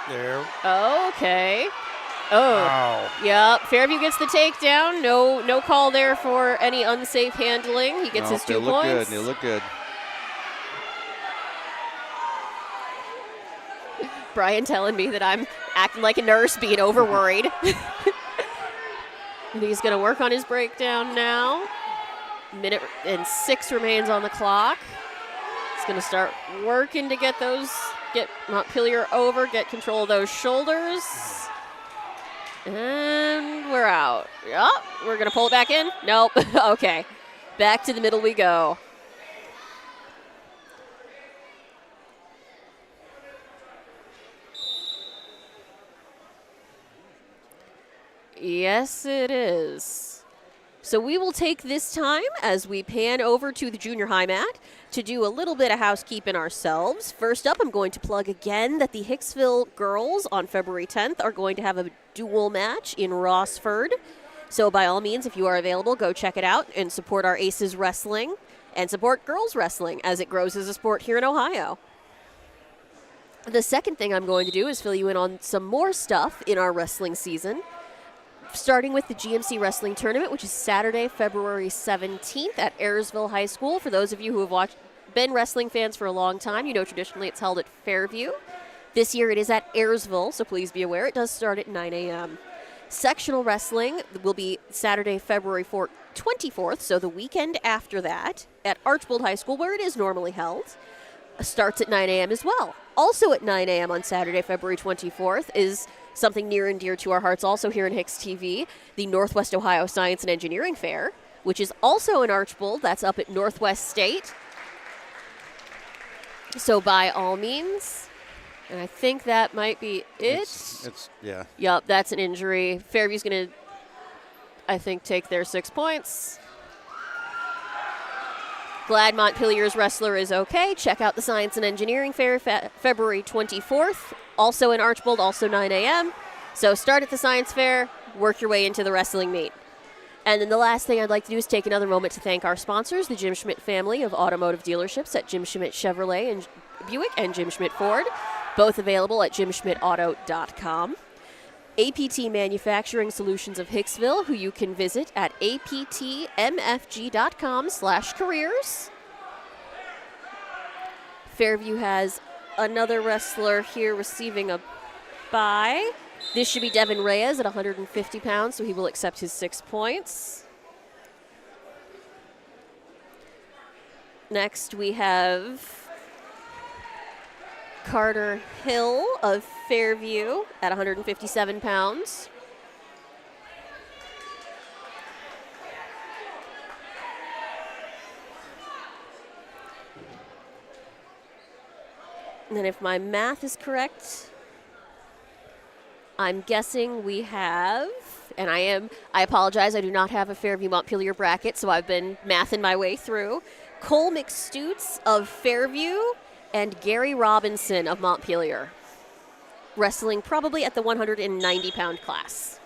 There. Okay. Oh, Wow. Yep. Fairview gets the takedown. No call there for any unsafe handling. He gets his 2 points. They look good. Brian telling me that I'm acting like a nurse, being over worried. And he's going to work on his breakdown now. Minute and 6 remains on the clock. He's going to start working to get Montpelier over, get control of those shoulders. And we're out. Yep, we're going to pull it back in. Nope. Okay. Back to the middle we go. Yes, it is. So we will take this time as we pan over to the junior high mat to do a little bit of housekeeping ourselves. First up, I'm going to plug again that the Hicksville girls on February 10th are going to have a dual match in Rossford. So by all means, if you are available, go check it out and support our Aces Wrestling and support girls wrestling as it grows as a sport here in Ohio. The second thing I'm going to do is fill you in on some more stuff in our wrestling season. Starting with the GMC Wrestling Tournament, which is Saturday, February 17th at Ayersville High School. For those of you who have been wrestling fans for a long time, you know traditionally it's held at Fairview. This year it is at Ayersville, so please be aware it does start at 9 a.m. Sectional wrestling will be Saturday, February 24th, so the weekend after that, at Archbold High School, where it is normally held. Starts at 9 a.m. as well. Also at 9 a.m. on Saturday, February 24th is something near and dear to our hearts also here in HIX-TV, the Northwest Ohio Science and Engineering Fair, which is also in Archbold. That's up at Northwest State. So by all means, and I think that might be it. Yeah. Yup, that's an injury. Fairview's going to, I think, take their 6 points. Glad Montpelier's wrestler is okay. Check out the Science and Engineering Fair February 24th, also in Archbold, also 9 a.m. So start at the Science Fair, work your way into the wrestling meet. And then the last thing I'd like to do is take another moment to thank our sponsors, the Jim Schmidt family of automotive dealerships at Jim Schmidt Chevrolet and Buick and Jim Schmidt Ford, both available at jimschmidtauto.com. APT Manufacturing Solutions of Hicksville, who you can visit at aptmfg.com/careers. Fairview has another wrestler here receiving a bye. This should be Devin Reyes at 150 pounds, so he will accept his 6 points. Next, we have Carter Hill of Fairview at 157 pounds. And then if my math is correct, I'm guessing we have, and I apologize, I do not have a Fairview Montpelier bracket, so I've been mathing my way through. Cole McStutes of Fairview and Gary Robinson of Montpelier, wrestling probably at the 190-pound class.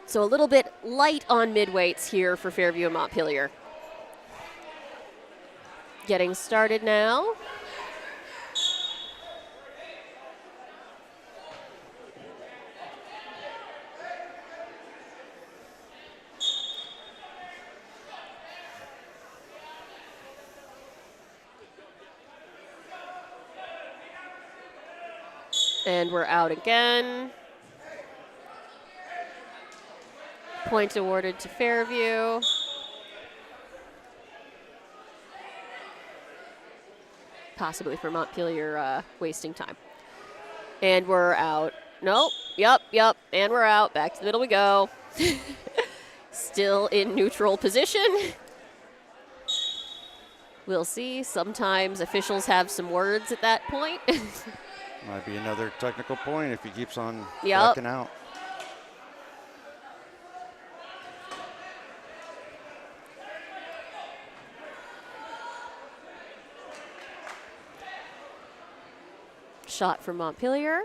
So a little bit light on midweights here for Fairview and Montpelier. Getting started now. And we're out again. Point awarded to Fairview. Possibly for Montpelier wasting time. And we're out. Nope. Yep. And we're out. Back to the middle we go. Still in neutral position. We'll see. Sometimes officials have some words at that point. Might be another technical point if he keeps on Yep. backing out. Shot from Montpelier.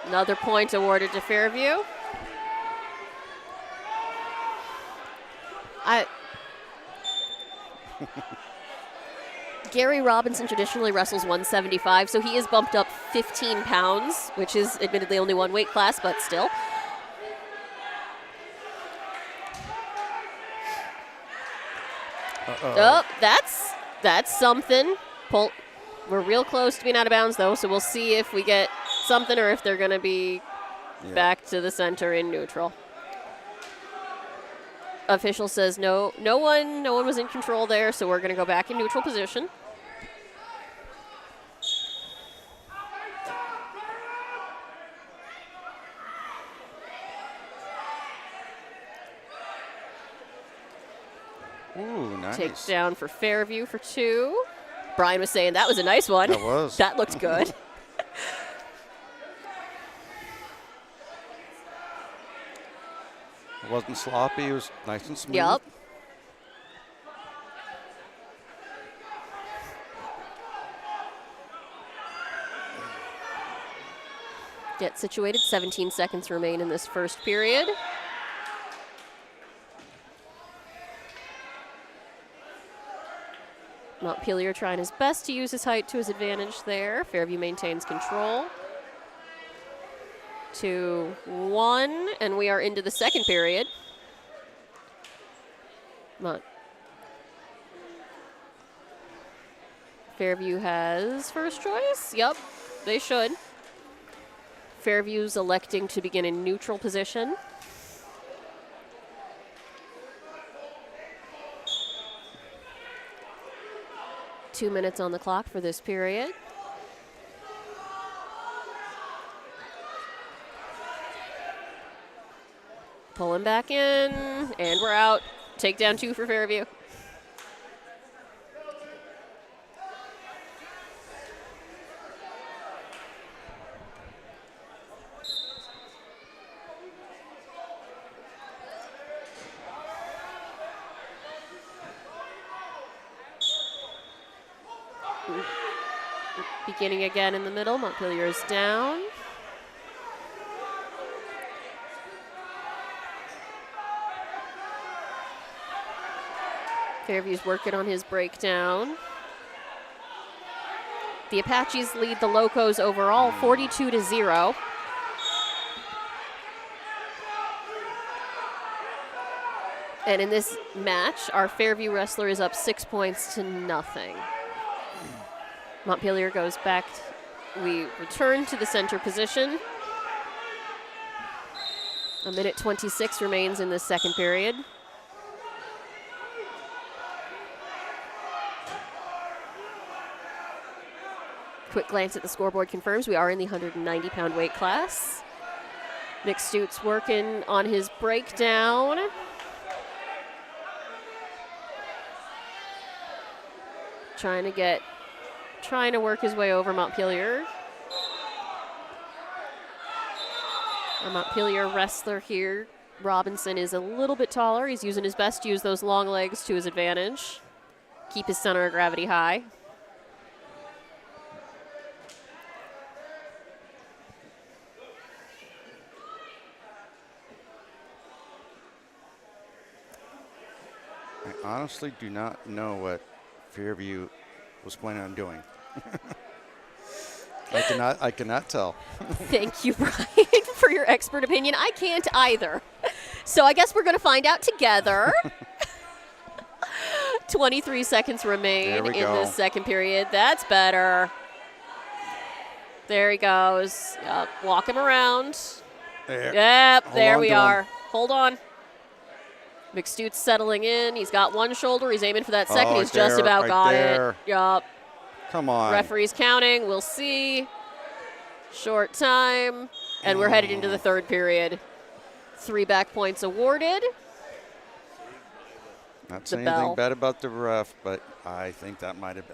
Another point awarded to Fairview. Gary Robinson traditionally wrestles 175, so he is bumped up 15 pounds, which is admittedly only one weight class, but still. Oh, that's something. We're real close to being out of bounds, though, so we'll see if we get something or if they're going to be back to the center in neutral. Official says no one was in control there, so we're going to go back in neutral position. Ooh, nice. Takedown for Fairview for 2. Brian was saying that was a nice one. That was. That looked good. It wasn't sloppy. It was nice and smooth. Yep. Get situated. 17 seconds remain in this first period. Montpelier trying his best to use his height to his advantage there. Fairview maintains control. 2-1, and we are into the second period. Fairview has first choice. Yep, they should. Fairview's electing to begin in neutral position. Two minutes on the clock for this period. Pulling back in, and we're out. Takedown 2 for Fairview. Beginning again in the middle. Montpelier is down. Fairview's working on his breakdown. The Apaches lead the Locos overall 42-0. And in this match, our Fairview wrestler is up 6 points to nothing. Montpelier goes back. We return to the center position. A minute 26 remains in this second period. Quick glance at the scoreboard confirms we are in the 190-pound weight class. Nick Stutz working on his breakdown. Trying to work his way over Montpelier. Our Montpelier wrestler here, Robinson, is a little bit taller. He's using his best to use those long legs to his advantage. Keep his center of gravity high. I honestly do not know what Fairview was planning on doing. I cannot tell. Thank you, Brian, for your expert opinion. I can't either. So I guess we're going to find out together. 23 seconds remain in the second period. That's better. There he goes. Yep. Walk him around. Yep, there we are. Hold on. McStutz settling in. He's got one shoulder. He's aiming for that second. He's just about got it. Yup. Come on. Referee's counting. We'll see. Short time. And we're headed into the third period. 3 back points awarded. Not saying anything bad about the ref, but I think that might have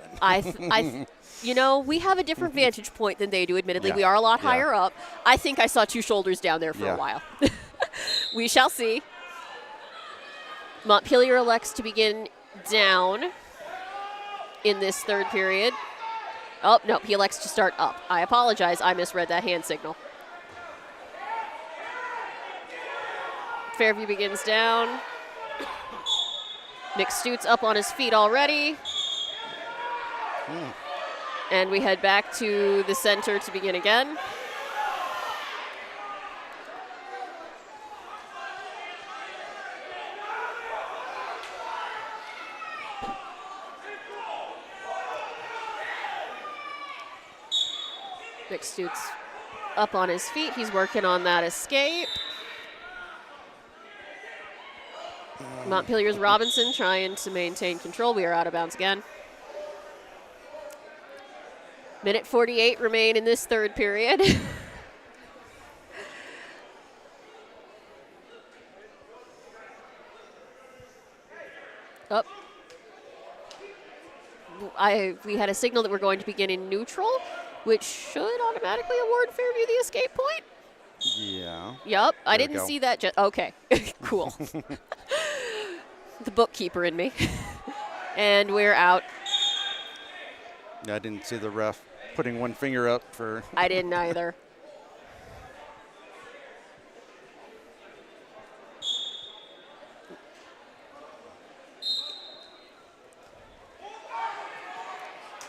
been. You know, we have a different vantage point than they do, admittedly. Yeah. We are a lot higher up. I think I saw 2 shoulders down there for a while. We shall see. Montpelier elects to begin down in this third period. Oh, no, he elects to start up. I apologize. I misread that hand signal. Fairview begins down. Nick Stutz up on his feet already. And we head back to the center to begin again. McStute's up on his feet. He's working on that escape. Montpelier's Robinson trying to maintain control. We are out of bounds again. Minute 48 remain in this third period. Up. We had a signal that we're going to begin in neutral, which should automatically award Fairview the escape point. Yeah. Yep, I There we didn't go. see that. Okay, cool. The bookkeeper in me. And we're out. I didn't see the ref putting one finger up for. I didn't either.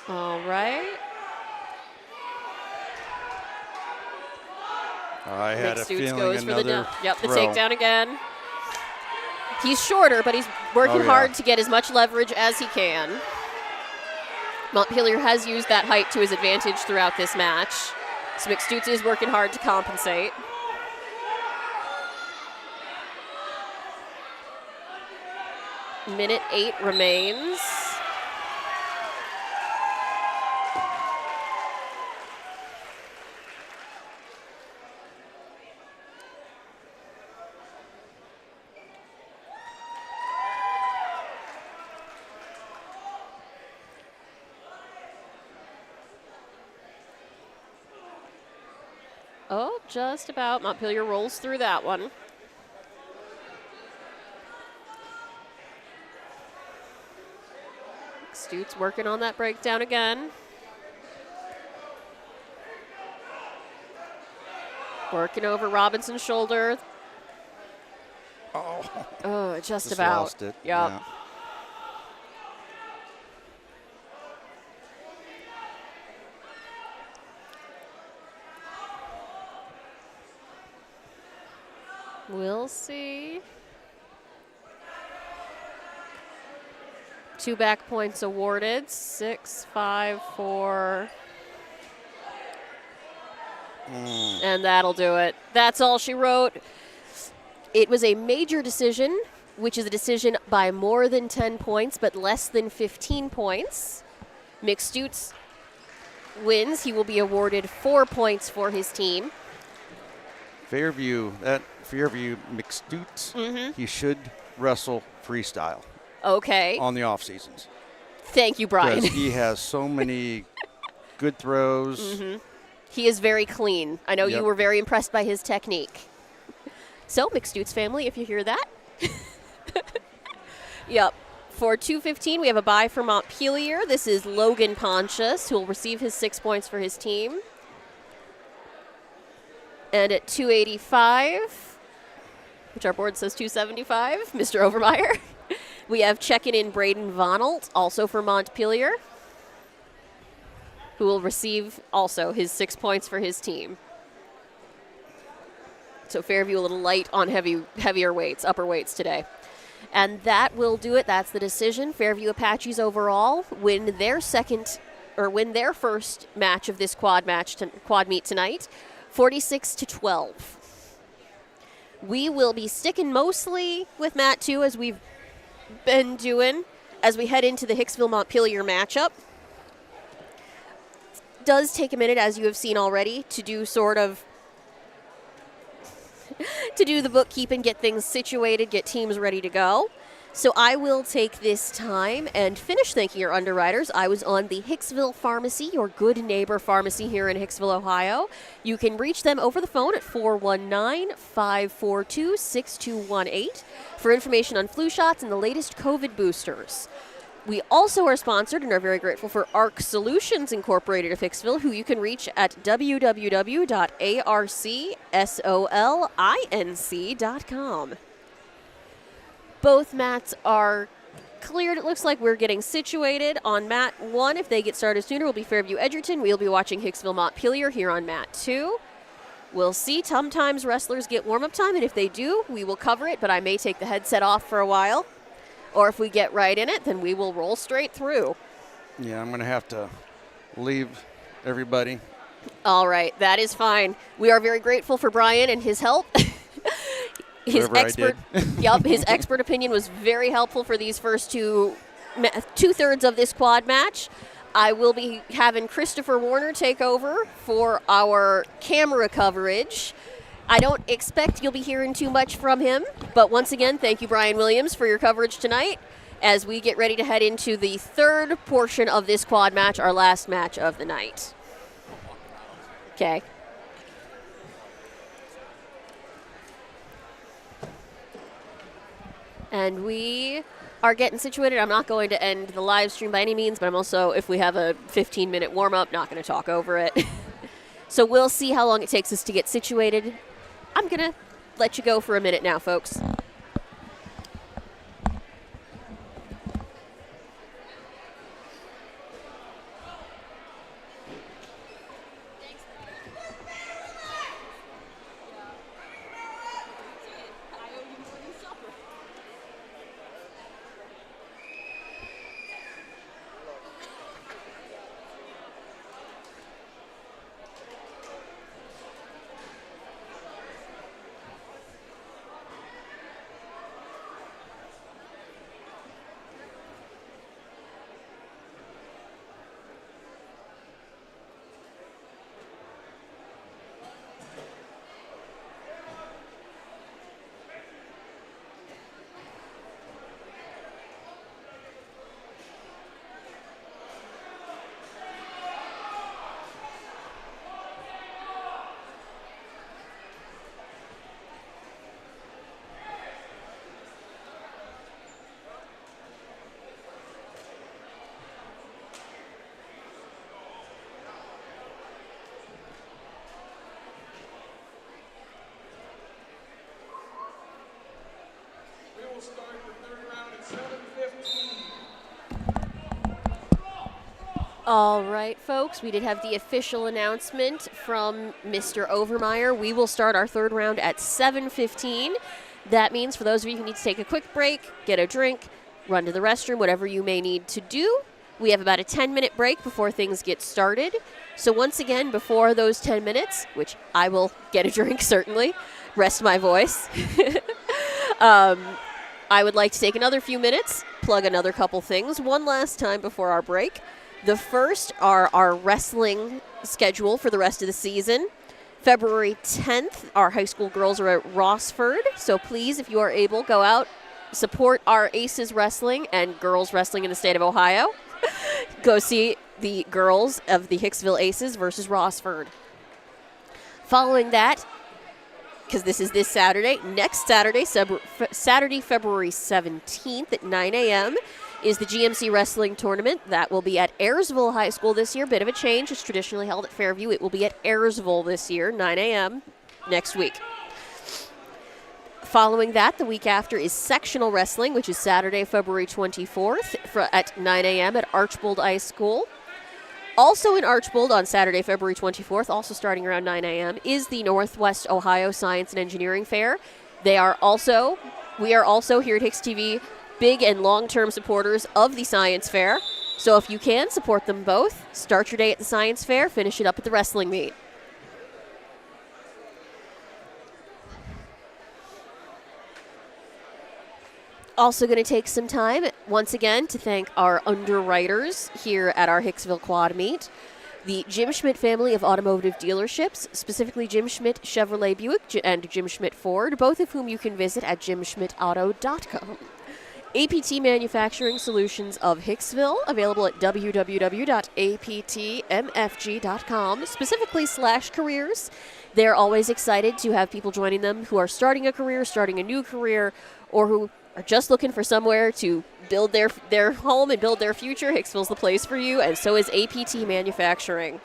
All right. I had a McStute's feeling goes for the another yep, the throw. takedown again. He's shorter, but he's working Oh, yeah. hard to get as much leverage as he can. Montpelier has used that height to his advantage throughout this match. So McStute's is working hard to compensate. Minute 8 remains. Oh, just about. Montpelier rolls through that one. McStute's working on that breakdown again. Working over Robinson's shoulder. Oh, just about. Lost it. Yep. Yeah. We'll see. 2 back points awarded. 6-5 for. And that'll do it. That's all she wrote. It was a major decision, which is a decision by more than 10 points, but less than 15 points. McStute's wins. He will be awarded 4 points for his team. Fairview McStute's, he should wrestle freestyle Okay. on the off seasons. Thank you, Brian. Because he has so many good throws. He is very clean. I know you Yep. were very impressed by his technique. So, McStute's family, if you hear that. Yep. For 2:15, we have a bye for Montpelier. This is Logan Pontius, who will receive his 6 points for his team. And at 2:85, which our board says 275, Mr. Overmeyer, we have checking in Braden Vonalt, also for Montpelier, who will receive also his 6 points for his team. So Fairview a little light on heavier weights, upper weights today. And that will do it. That's the decision. Fairview Apaches overall win their first match of this quad meet tonight, 46-12. We will be sticking mostly with Mat 2 as we've been doing as we head into the Hicksville Montpelier matchup. It does take a minute, as you have seen already, to do the bookkeeping, get things situated, get teams ready to go. So I will take this time and finish thanking our underwriters. I was on the Hicksville Pharmacy, your good neighbor pharmacy here in Hicksville, Ohio. You can reach them over the phone at 419-542-6218 for information on flu shots and the latest COVID boosters. We also are sponsored and are very grateful for ARC Solutions Incorporated of Hicksville, who you can reach at www.arcsolinc.com. Both mats are cleared. It looks like we're getting situated on mat 1. If they get started sooner, will be Fairview Edgerton. We'll be watching Hicksville Montpelier here on mat 2. We'll see. Sometimes wrestlers get warm-up time, and if they do, we will cover it, but I may take the headset off for a while. Or if we get right in it, then we will roll straight through. Yeah, I'm going to have to leave everybody. All right, that is fine. We are very grateful for Brian and his help. His expert opinion was very helpful for these first two-thirds of this quad match. I will be having Christopher Warner take over for our camera coverage. I don't expect you'll be hearing too much from him, but once again, thank you, Brian Williams, for your coverage tonight as we get ready to head into the third portion of this quad match, our last match of the night. Okay. And we are getting situated. I'm not going to end the live stream by any means, but I'm also, if we have a 15-minute warm-up, not going to talk over it. So we'll see how long it takes us to get situated. I'm going to let you go for a minute now, folks. We will start the third round at 7:15. All right, folks, we did have the official announcement from Mr. Overmeyer. We will start our third round at 7:15. That means for those of you who need to take a quick break, get a drink, run to the restroom, whatever you may need to do, we have about a 10-minute break before things get started. So once again, before those 10 minutes, which I will get a drink, certainly, rest my voice, I would like to take another few minutes, plug another couple things one last time before our break. The first are our wrestling schedule for the rest of the season. February 10th, our high school girls are at Rossford, so please, if you are able, go out, support our Aces Wrestling and girls wrestling in the state of Ohio. Go see the girls of the Hicksville Aces versus Rossford. Following that, because this is this Saturday, next Saturday, Saturday, February 17th at 9 a.m., is the GMC Wrestling Tournament. That will be at Ayersville High School this year. Bit of a change. It's traditionally held at Fairview. It will be at Ayersville this year, 9 a.m. next week. Following that, the week after is sectional wrestling, which is Saturday, February 24th at 9 a.m. at Archbold High School. Also in Archbold on Saturday, February 24th, also starting around 9 a.m., is the Northwest Ohio Science and Engineering Fair. We are also here at HIX-TV big and long-term supporters of the Science Fair. So if you can, support them both. Start your day at the Science Fair, finish it up at the wrestling meet. Also going to take some time, once again, to thank our underwriters here at our Hicksville Quad Meet. The Jim Schmidt family of automotive dealerships, specifically Jim Schmidt Chevrolet Buick and Jim Schmidt Ford, both of whom you can visit at jimschmidtauto.com. APT Manufacturing Solutions of Hicksville, available at www.aptmfg.com, specifically /careers. They're always excited to have people joining them who are starting a career, starting a new career, or who are just looking for somewhere to build their home and build their future. Hicksville's the place for you, and so is APT Manufacturing.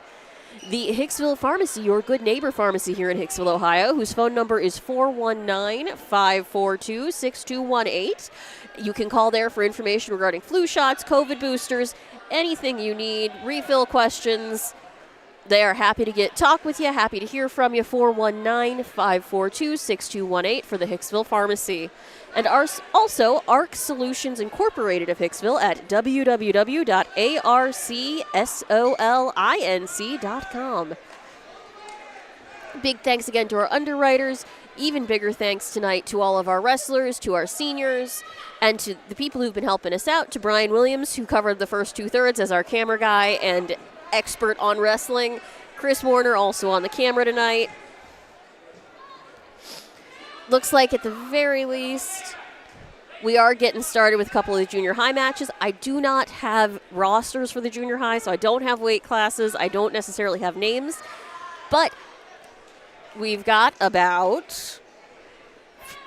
The Hicksville Pharmacy, your good neighbor pharmacy here in Hicksville, Ohio, whose phone number is 419-542-6218. You can call there for information regarding flu shots, COVID boosters, anything you need, refill questions. They are happy to talk with you, happy to hear from you. 419-542-6218 for the Hicksville Pharmacy. And also ARC Solutions Incorporated of Hicksville at www.arcsolinc.com. Big thanks again to our underwriters. Even bigger thanks tonight to all of our wrestlers, to our seniors, and to the people who've been helping us out, to Brian Williams, who covered the first 2/3 as our camera guy and expert on wrestling. Chris Warner also on the camera tonight. Looks like at the very least we are getting started with a couple of the junior high matches. I do not have rosters for the junior high, so I don't have weight classes. I don't necessarily have names, but we've got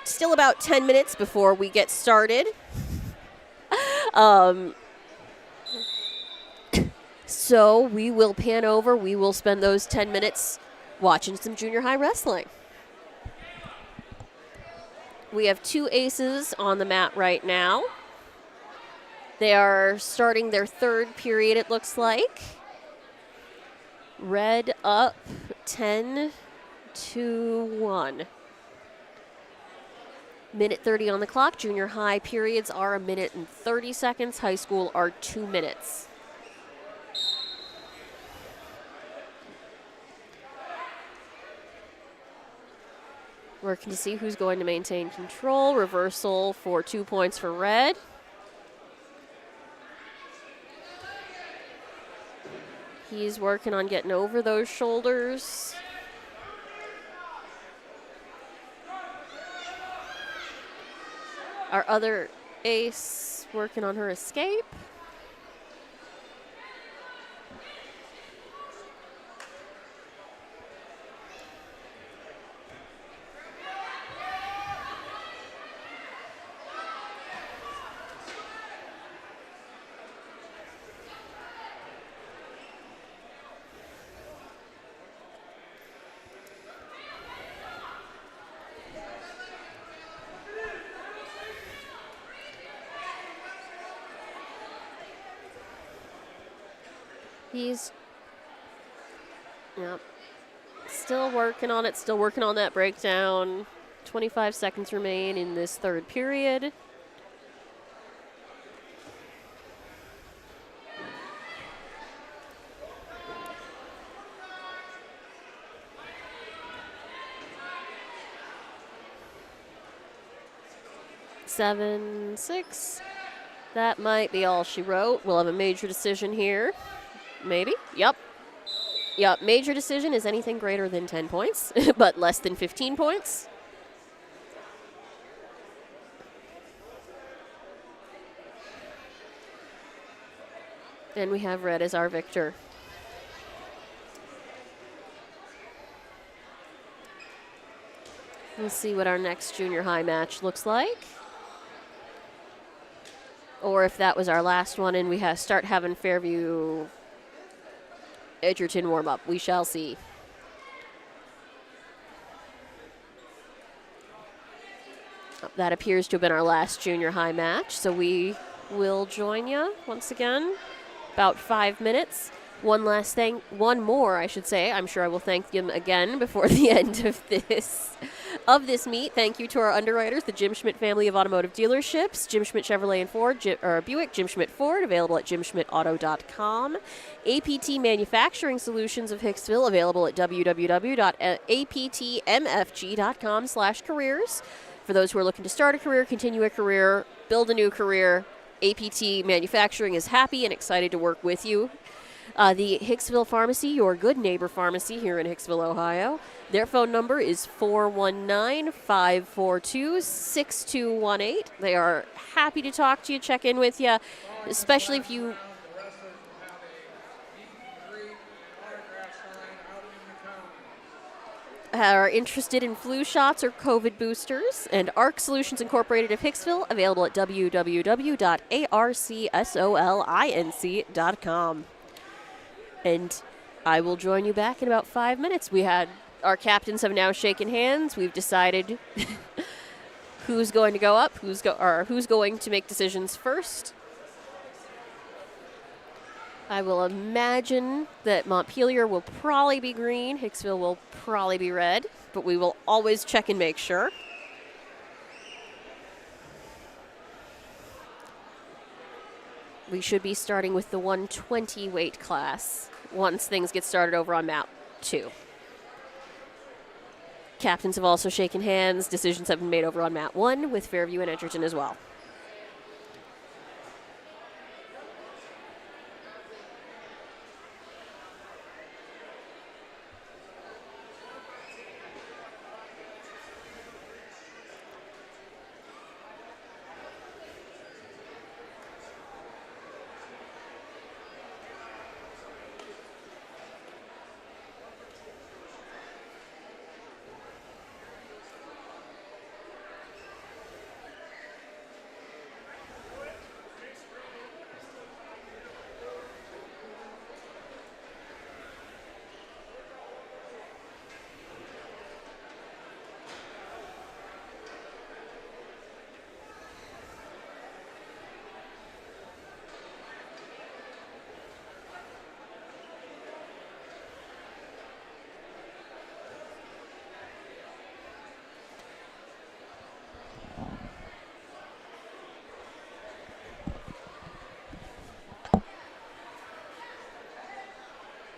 still about 10 minutes before we get started. So we will pan over. We will spend those 10 minutes watching some junior high wrestling. We have two aces on the mat right now. They are starting their third period, it looks like. Red up 10-1. Minute 30 on the clock. Junior high periods are 1 minute and 30 seconds. High school are 2 minutes. Working to see who's going to maintain control. Reversal for 2 points for red. He's working on getting over those shoulders. Our other ace working on her escape. He's still working on it, still working on that breakdown. 25 seconds remain in this third period. Seven, 6. That might be all she wrote. We'll have a major decision here. Maybe. Yep. Major decision is anything greater than 10 points, but less than 15 points. And we have red as our victor. We'll see what our next junior high match looks like. Or if that was our last one and we start having Fairview Edgerton warm up. We shall see. That appears to have been our last junior high match, so we will join you once again. About 5 minutes. One more, I should say. I'm sure I will thank them again before the end of this meet. Thank you to our underwriters, the Jim Schmidt family of automotive dealerships, Jim Schmidt Chevrolet and Buick, Jim Schmidt Ford, available at jimschmidtauto.com. APT Manufacturing Solutions of Hicksville, available at www.aptmfg.com/careers. For those who are looking to start a career, continue a career, build a new career, APT Manufacturing is happy and excited to work with you. The Hicksville Pharmacy, your good neighbor pharmacy here in Hicksville, Ohio. Their phone number is 419-542-6218. They are happy to talk to you, check in with you, especially if you are interested in flu shots or COVID boosters. And ARC Solutions Incorporated of Hicksville, available at www.arcsolinc.com. And I will join you back in about 5 minutes. Our captains have now shaken hands. We've decided who's going to go up, who's going to make decisions first. I will imagine that Montpelier will probably be green, Hicksville will probably be red, but we will always check and make sure. We should be starting with the 120 weight class once things get started over on map 2. Captains have also shaken hands. Decisions have been made over on map 1 with Fairview and Edgerton as well.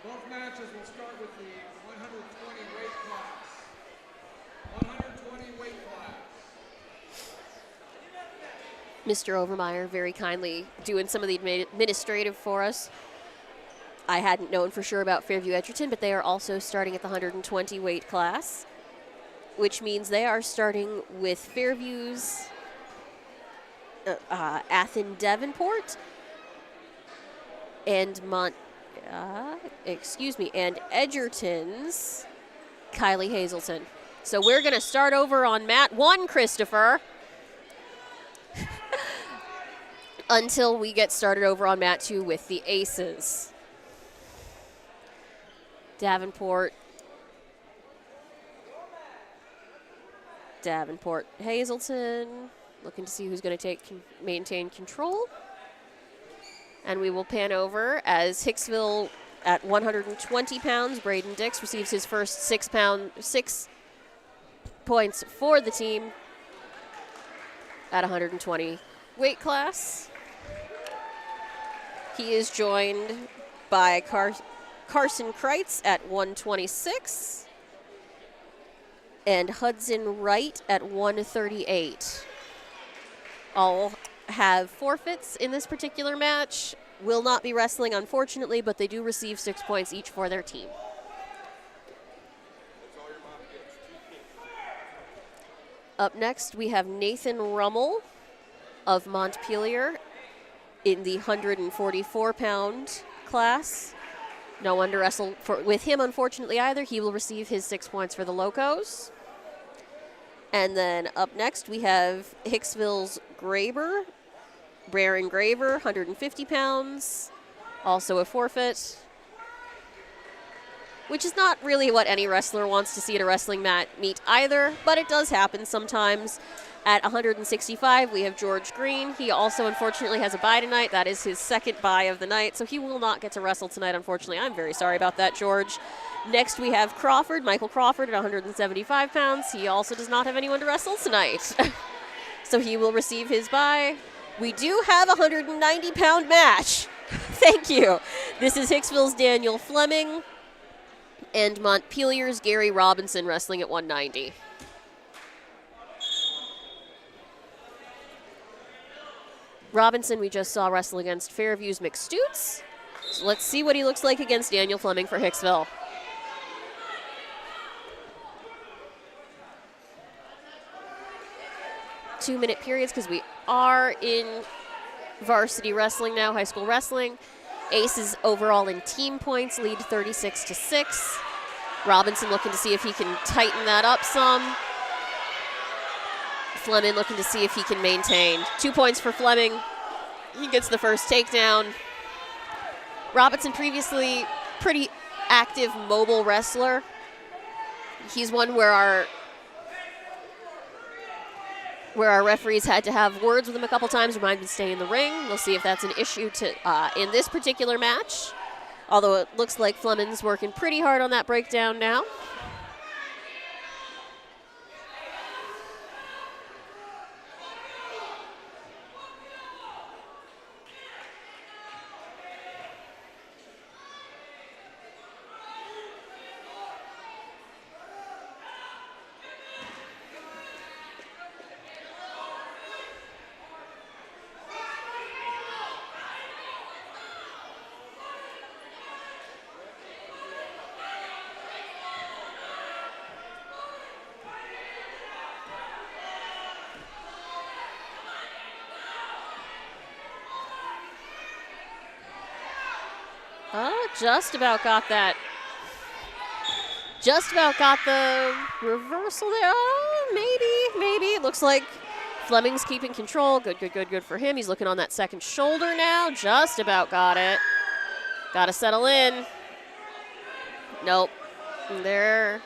Both matches will start with the 120 weight class. 120 weight class. Mr. Overmeyer very kindly doing some of the administrative for us. I hadn't known for sure about Fairview Edgerton, but they are also starting at the 120 weight class, which means they are starting with Fairview's Athen Davenport and and Edgerton's Kylie Hazelton. So we're going to start over on mat 1, Christopher, until we get started over on mat 2 with the aces. Davenport, Hazelton, looking to see who's going to maintain control. And we will pan over as Hicksville at 120 pounds. Braden Dix receives his first 6 points for the team at 120 weight class. He is joined by Carson Kreitz at 126 and Hudson Wright at 138. All have forfeits in this particular match. Will not be wrestling, unfortunately, but they do receive 6 points each for their team. Up next, we have Nathan Rummel of Montpelier in the 144-pound class. No one to wrestle with him, unfortunately, either. He will receive his 6 points for the Locos. And then up next, we have Hicksville's Baron Graver, 150 pounds, also a forfeit, which is not really what any wrestler wants to see at a wrestling meet either, but it does happen sometimes. At 165, we have George Green. He also, unfortunately, has a bye tonight. That is his second bye of the night, so he will not get to wrestle tonight, unfortunately. I'm very sorry about that, George. Next, we have Michael Crawford at 175 pounds. He also does not have anyone to wrestle tonight, so he will receive his bye. We do have a 190-pound match. Thank you. This is Hicksville's Daniel Fleming and Montpelier's Gary Robinson wrestling at 190. Robinson we just saw wrestle against Fairview's McStoots. So let's see what he looks like against Daniel Fleming for Hicksville. Two-minute periods because we are in varsity wrestling now, high school wrestling. Aces overall in team points lead 36-6. Robinson looking to see if he can tighten that up some. Fleming looking to see if he can maintain. 2 points for Fleming. He gets the first takedown. Robinson previously pretty active, mobile wrestler. He's one where our referees had to have words with him a couple times, remind him to stay in the ring. We'll see if that's an issue in this particular match. Although it looks like Fleming's working pretty hard on that breakdown now. Oh, just about got that. Just about got the reversal there. Oh, maybe. It looks like Fleming's keeping control. Good for him. He's looking on that second shoulder now. Just about got it. Got to settle in. Nope. There.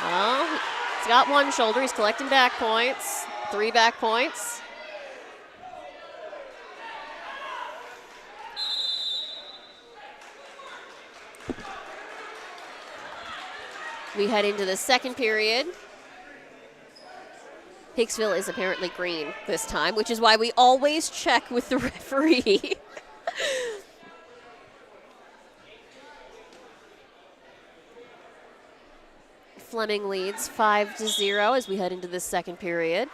Well, he's got one shoulder. He's collecting back points. 3 back points. We head into the second period. Hicksville is apparently green this time, which is why we always check with the referee. Fleming leads 5-0 as we head into the second period.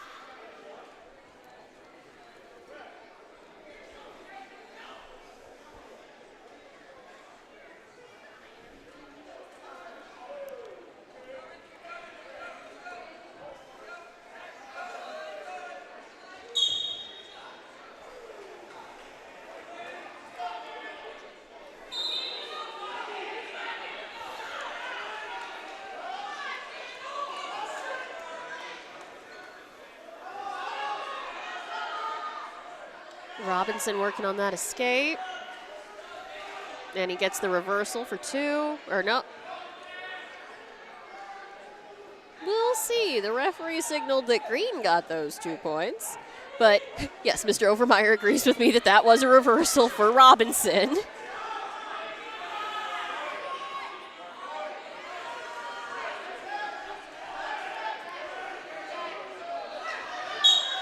Robinson working on that escape. And he gets the reversal for 2. Or no. We'll see. The referee signaled that Green got those 2 points. But yes, Mr. Overmeyer agrees with me that that was a reversal for Robinson.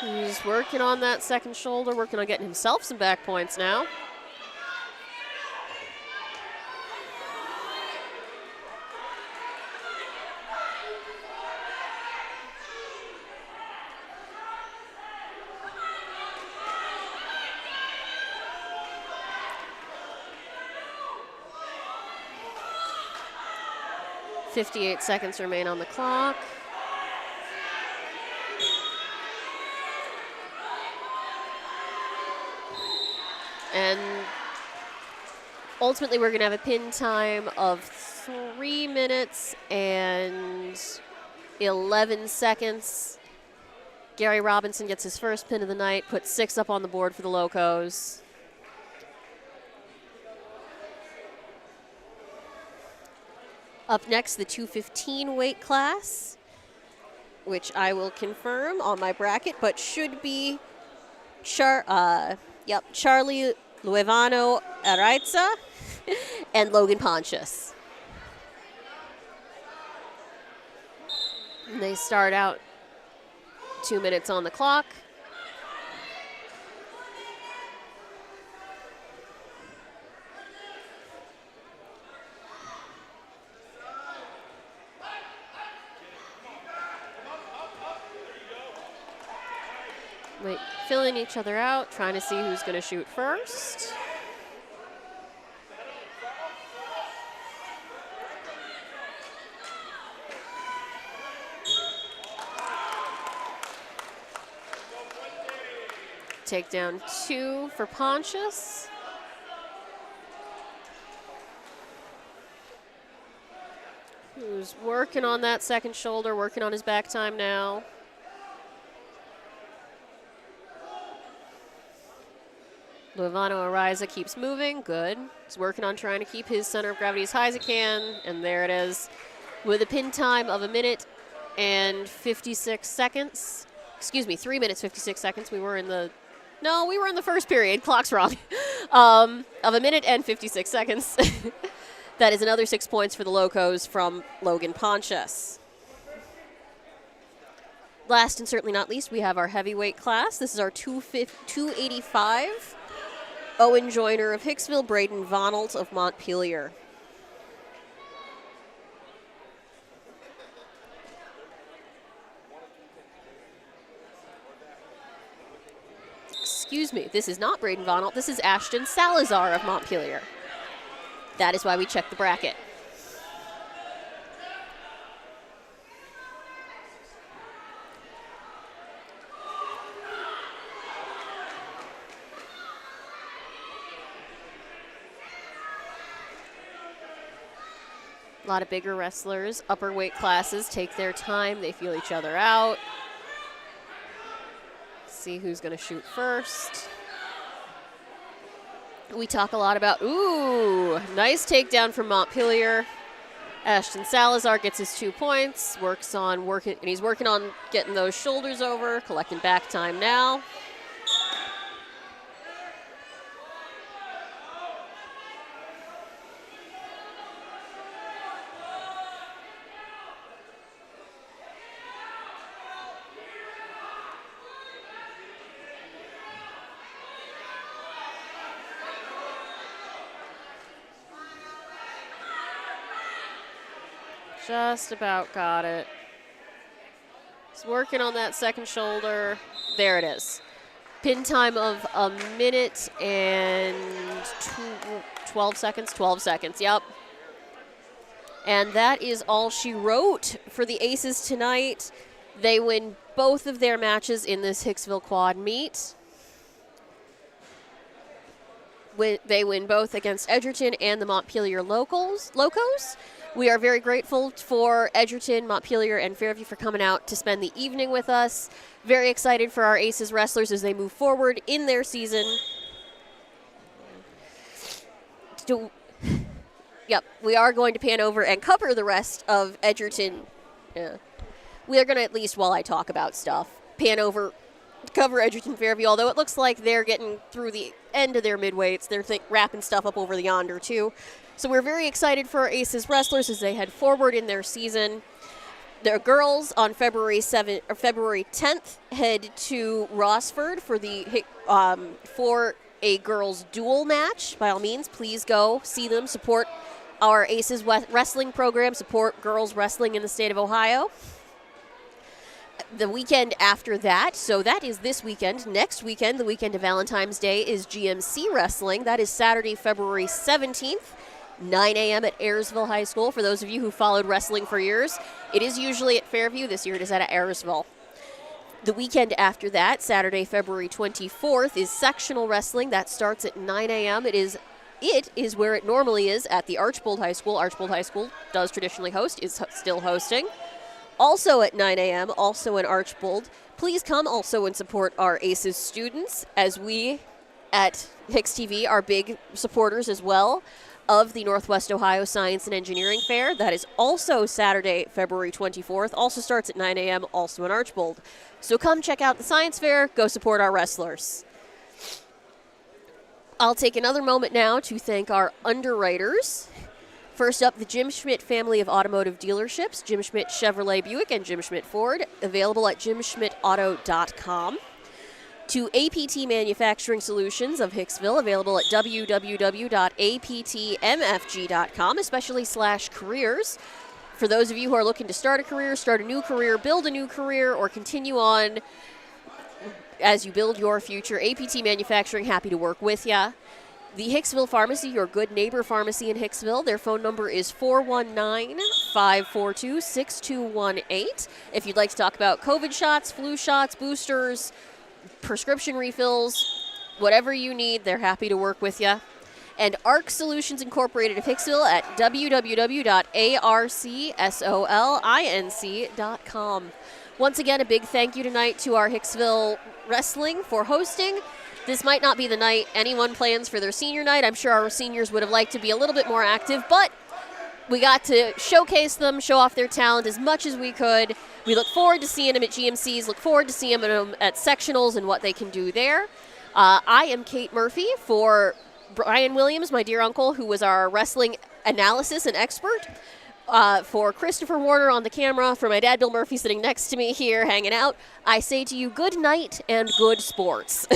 He's working on that second shoulder, working on getting himself some back points now. .58 seconds remain on the clock. And ultimately, we're going to have a pin time of 3 minutes and 11 seconds. Gary Robinson gets his first pin of the night, puts 6 up on the board for the Locos. Up next, the 215 weight class, which I will confirm on my bracket, but should be Charlie Luevano Araiza and Logan Pontius. And they start out 2 minutes on the clock. Wait, filling each other out, trying to see who's going to shoot first. Takedown 2 for Pontius. Who's working on that second shoulder, working on his back time now. Luovano Ariza keeps moving. Good. He's working on trying to keep his center of gravity as high as he can. And there it is. With a pin time of 1 minute and 56 seconds. Excuse me, 3 minutes, 56 seconds. We were in the first period. Clock's wrong. Of 1 minute and 56 seconds. That is another 6 points for the Locos from Logan Pontius. Last and certainly not least, we have our heavyweight class. This is our 285. Owen Joyner of Hicksville, Braden Vonalt of Montpelier. Excuse me, this is not Braden Vonalt. This is Ashton Salazar of Montpelier. That is why we check the bracket. A lot of bigger wrestlers, upper weight classes take their time. They feel each other out. See who's going to shoot first. We talk a lot about, nice takedown from Montpelier. Ashton Salazar gets his 2 points, and he's working on getting those shoulders over, collecting back time now. Just about got it. He's working on that second shoulder. There it is. Pin time of 1 minute and 12 seconds. 12 seconds, yep. And that is all she wrote for the Aces tonight. They win both of their matches in this Hicksville quad meet. They win both against Edgerton and the Montpelier Locos. We are very grateful for Edgerton, Montpelier, and Fairview for coming out to spend the evening with us. Very excited for our Aces wrestlers as they move forward in their season. Yep, we are going to pan over and cover the rest of Edgerton. Yeah. We are going to, at least while I talk about stuff, pan over, cover Edgerton Fairview, although it looks like they're getting through the end of their midweights. They're wrapping stuff up over yonder, too. So we're very excited for our Aces wrestlers as they head forward in their season. Their girls on February 10th head to Rossford for a girls duel match. By all means, please go see them, support our Aces wrestling program, support girls wrestling in the state of Ohio. The weekend after that, so that is this weekend. Next weekend, the weekend of Valentine's Day, is GMC Wrestling. That is Saturday, February 17th. 9 a.m. at Ayersville High School. For those of you who followed wrestling for years, it is usually at Fairview. This year it is at Ayersville. The weekend after that, Saturday, February 24th, is sectional wrestling. That starts at 9 a.m. It is where it normally is at the Archbold High School. Archbold High School does traditionally host, is still hosting. Also at 9 a.m., also in Archbold. Please come also and support our Aces students, as we at HIX-TV are big supporters as well of the Northwest Ohio Science and Engineering Fair. That is also Saturday, February 24th. Also starts at 9 a.m., also in Archbold. So come check out the science fair. Go support our wrestlers. I'll take another moment now to thank our underwriters. First up, the Jim Schmidt family of automotive dealerships, Jim Schmidt Chevrolet Buick and Jim Schmidt Ford, available at jimschmidtauto.com. To APT Manufacturing Solutions of Hicksville, available at www.aptmfg.com, especially /careers. For those of you who are looking to start a career, start a new career, build a new career, or continue on as you build your future, APT Manufacturing, happy to work with you. The Hicksville Pharmacy, your good neighbor pharmacy in Hicksville. Their phone number is 419-542-6218. If you'd like to talk about COVID shots, flu shots, boosters, prescription refills, whatever you need, they're happy to work with you. And ARC Solutions Incorporated of Hicksville at www.arcsolinc.com. Once again, a big thank you tonight to our Hicksville Wrestling for hosting. this might not be the night anyone plans for their senior night. I'm sure our seniors would have liked to be a little bit more active, but we got to showcase them, show off their talent as much as we could. We look forward to seeing them at GMCs, look forward to seeing them at sectionals and what they can do there. I am Kate Murphy for Brian Williams, my dear uncle, who was our wrestling analysis and expert. For Christopher Warner on the camera, for my dad Bill Murphy sitting next to me here hanging out, I say to you good night and good sports.